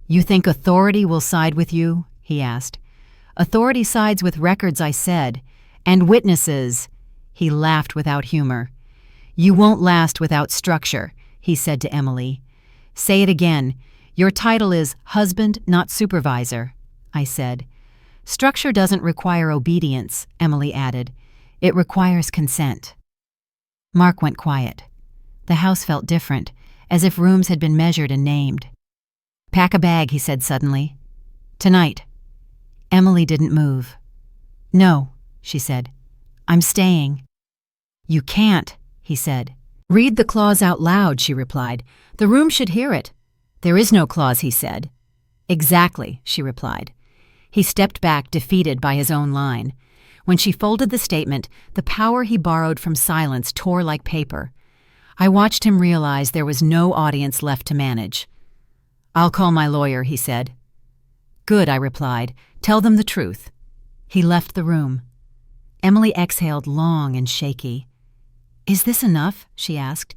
[SPEAKER 1] You think authority will side with you? He asked. Authority sides with records, I said, and witnesses. He laughed without humor. You won't last without structure, he said to Emily. Say it again. Your title is husband, not supervisor, I said. Structure doesn't require obedience, Emily added. It requires consent. Mark went quiet. The house felt different, as if rooms had been measured and named. Pack a bag, he said suddenly. Tonight. Emily didn't move. No, she said. I'm staying. You can't, he said. Read the clause out loud, she replied. The room should hear it. There is no clause, he said. Exactly, she replied. He stepped back, defeated by his own line. When she folded the statement, the power he borrowed from silence tore like paper. I watched him realize there was no audience left to manage. I'll call my lawyer, he said. Good, I replied. Tell them the truth. He left the room. Emily exhaled long and shaky. Is this enough? She asked.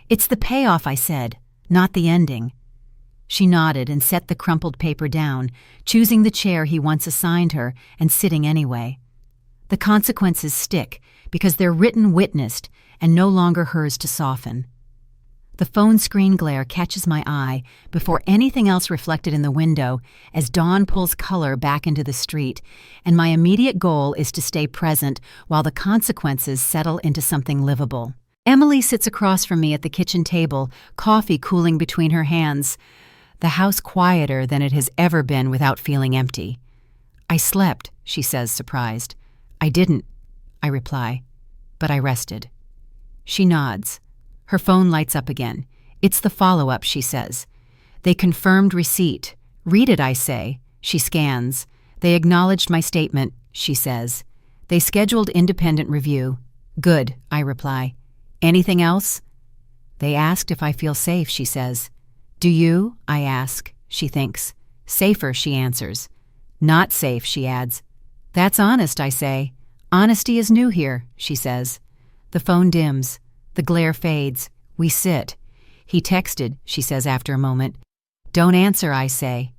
[SPEAKER 1] It's the payoff, I said, not the ending. She nodded and set the crumpled paper down, choosing the chair he once assigned her and sitting anyway. The consequences stick because they're written witnessed and no longer hers to soften. The phone screen glare catches my eye before anything else reflected in the window as dawn pulls color back into the street, and my immediate goal is to stay present while the consequences settle into something livable. Emily sits across from me at the kitchen table, coffee cooling between her hands. The house quieter than it has ever been without feeling empty. I slept, she says, surprised. I didn't, I reply, but I rested. She nods. Her phone lights up again. It's the follow-up, she says. They confirmed receipt. Read it, I say. She scans. They acknowledged my statement, she says. They scheduled independent review. Good, I reply. Anything else? They asked if I feel safe, she says. Do you? I ask. She thinks. Safer, she answers. Not safe, she adds. That's honest, I say. Honesty is new here, she says. The phone dims. The glare fades. We sit. He texted, she says after a moment. Don't answer, I say.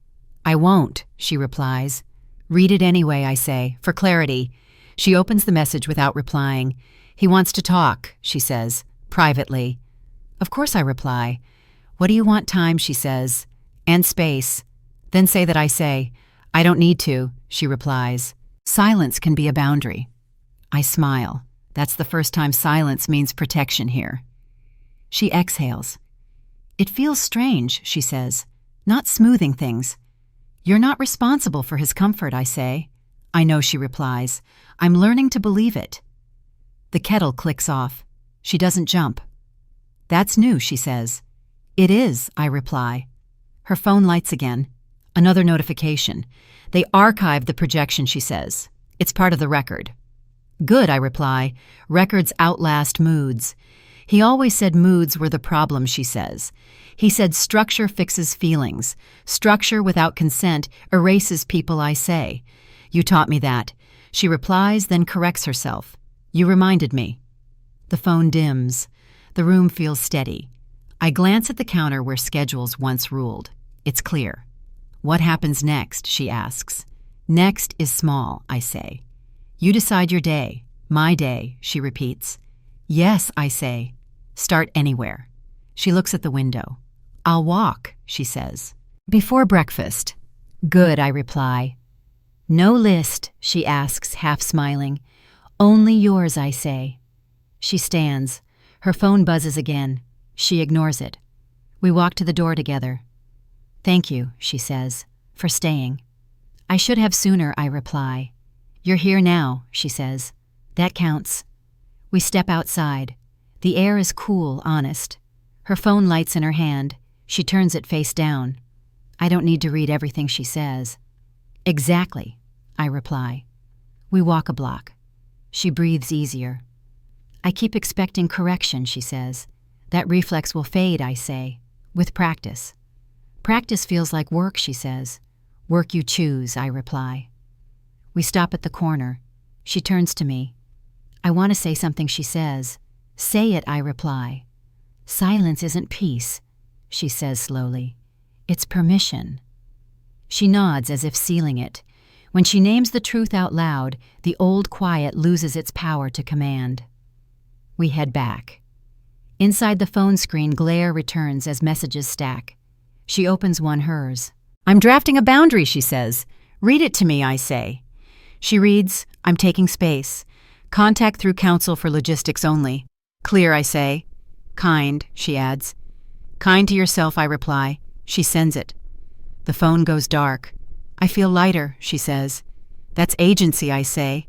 [SPEAKER 1] I won't, she replies. Read it anyway, I say, for clarity. She opens the message without replying. He wants to talk, she says, privately. Of course, I reply. What do you want time, she says, and space. Then say that I say. I don't need to, she replies. Silence can be a boundary. I smile. That's the first time silence means protection here. She exhales. It feels strange, she says, not smoothing things. You're not responsible for his comfort, I say. I know, she replies. I'm learning to believe it. The kettle clicks off. She doesn't jump. That's new, she says. It is, I reply. Her phone lights again. Another notification. They archived the projection, she says. It's part of the record. Good, I reply. Records outlast moods. He always said moods were the problem, she says. He said structure fixes feelings. Structure without consent erases people, I say. You taught me that. She replies, then corrects herself. You reminded me. The phone dims. The room feels steady. I glance at the counter where schedules once ruled. It's clear. What happens next, she asks. Next is small, I say. You decide your day. My day, she repeats. Yes, I say. Start anywhere. She looks at the window. I'll walk, she says. Before breakfast. Good, I reply. No list, she asks, half smiling. Only yours, I say. She stands. Her phone buzzes again. She ignores it. We walk to the door together. Thank you, she says, for staying. I should have sooner, I reply. You're here now, she says. That counts. We step outside. The air is cool, honest. Her phone lights in her hand. She turns it face down. I don't need to read everything she says. Exactly, I reply. We walk a block. She breathes easier. I keep expecting correction, she says. That reflex will fade, I say, with practice. Practice feels like work, she says. Work you choose, I reply. We stop at the corner. She turns to me. I want to say something, she says. Say it, I reply. Silence isn't peace, she says slowly. It's permission. She nods as if sealing it. When she names the truth out loud, the old quiet loses its power to command. We head back. Inside the phone screen, glare returns as messages stack. She opens one, hers. I'm drafting a boundary, she says. Read it to me, I say. She reads, I'm taking space. Contact through counsel for logistics only. Clear, I say. Kind, she adds. Kind to yourself, I reply. She sends it. The phone goes dark. I feel lighter, she says. That's agency, I say.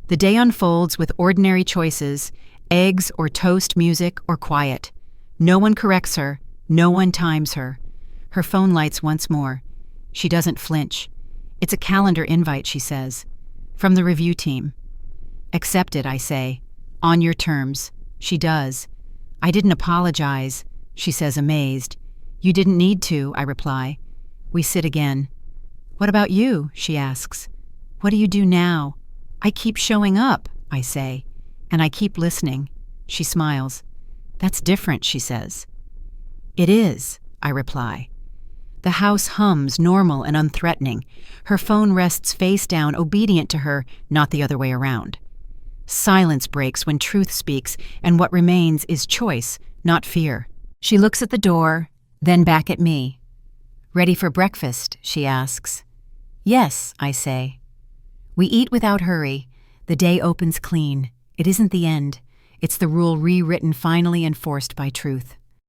[SPEAKER 1] The day unfolds with ordinary choices, eggs or toast, music or quiet. No one corrects her. No one times her. Her phone lights once more. She doesn't flinch. It's a calendar invite, she says. From the review team. Accept it, I say. On your terms. She does. I didn't apologize, she says, amazed. You didn't need to, I reply. We sit again. What about you? She asks. What do you do now? I keep showing up, I say. And I keep listening. She smiles. That's different, she says. It is, I reply. The house hums, normal and unthreatening. Her phone rests face down, obedient to her, not the other way around. Silence breaks when truth speaks, and what remains is choice, not fear. She looks at the door, then back at me. Ready for breakfast, she asks. Yes, I say. We eat without hurry. The day opens clean. It isn't the end. It's the rule rewritten, finally enforced by truth.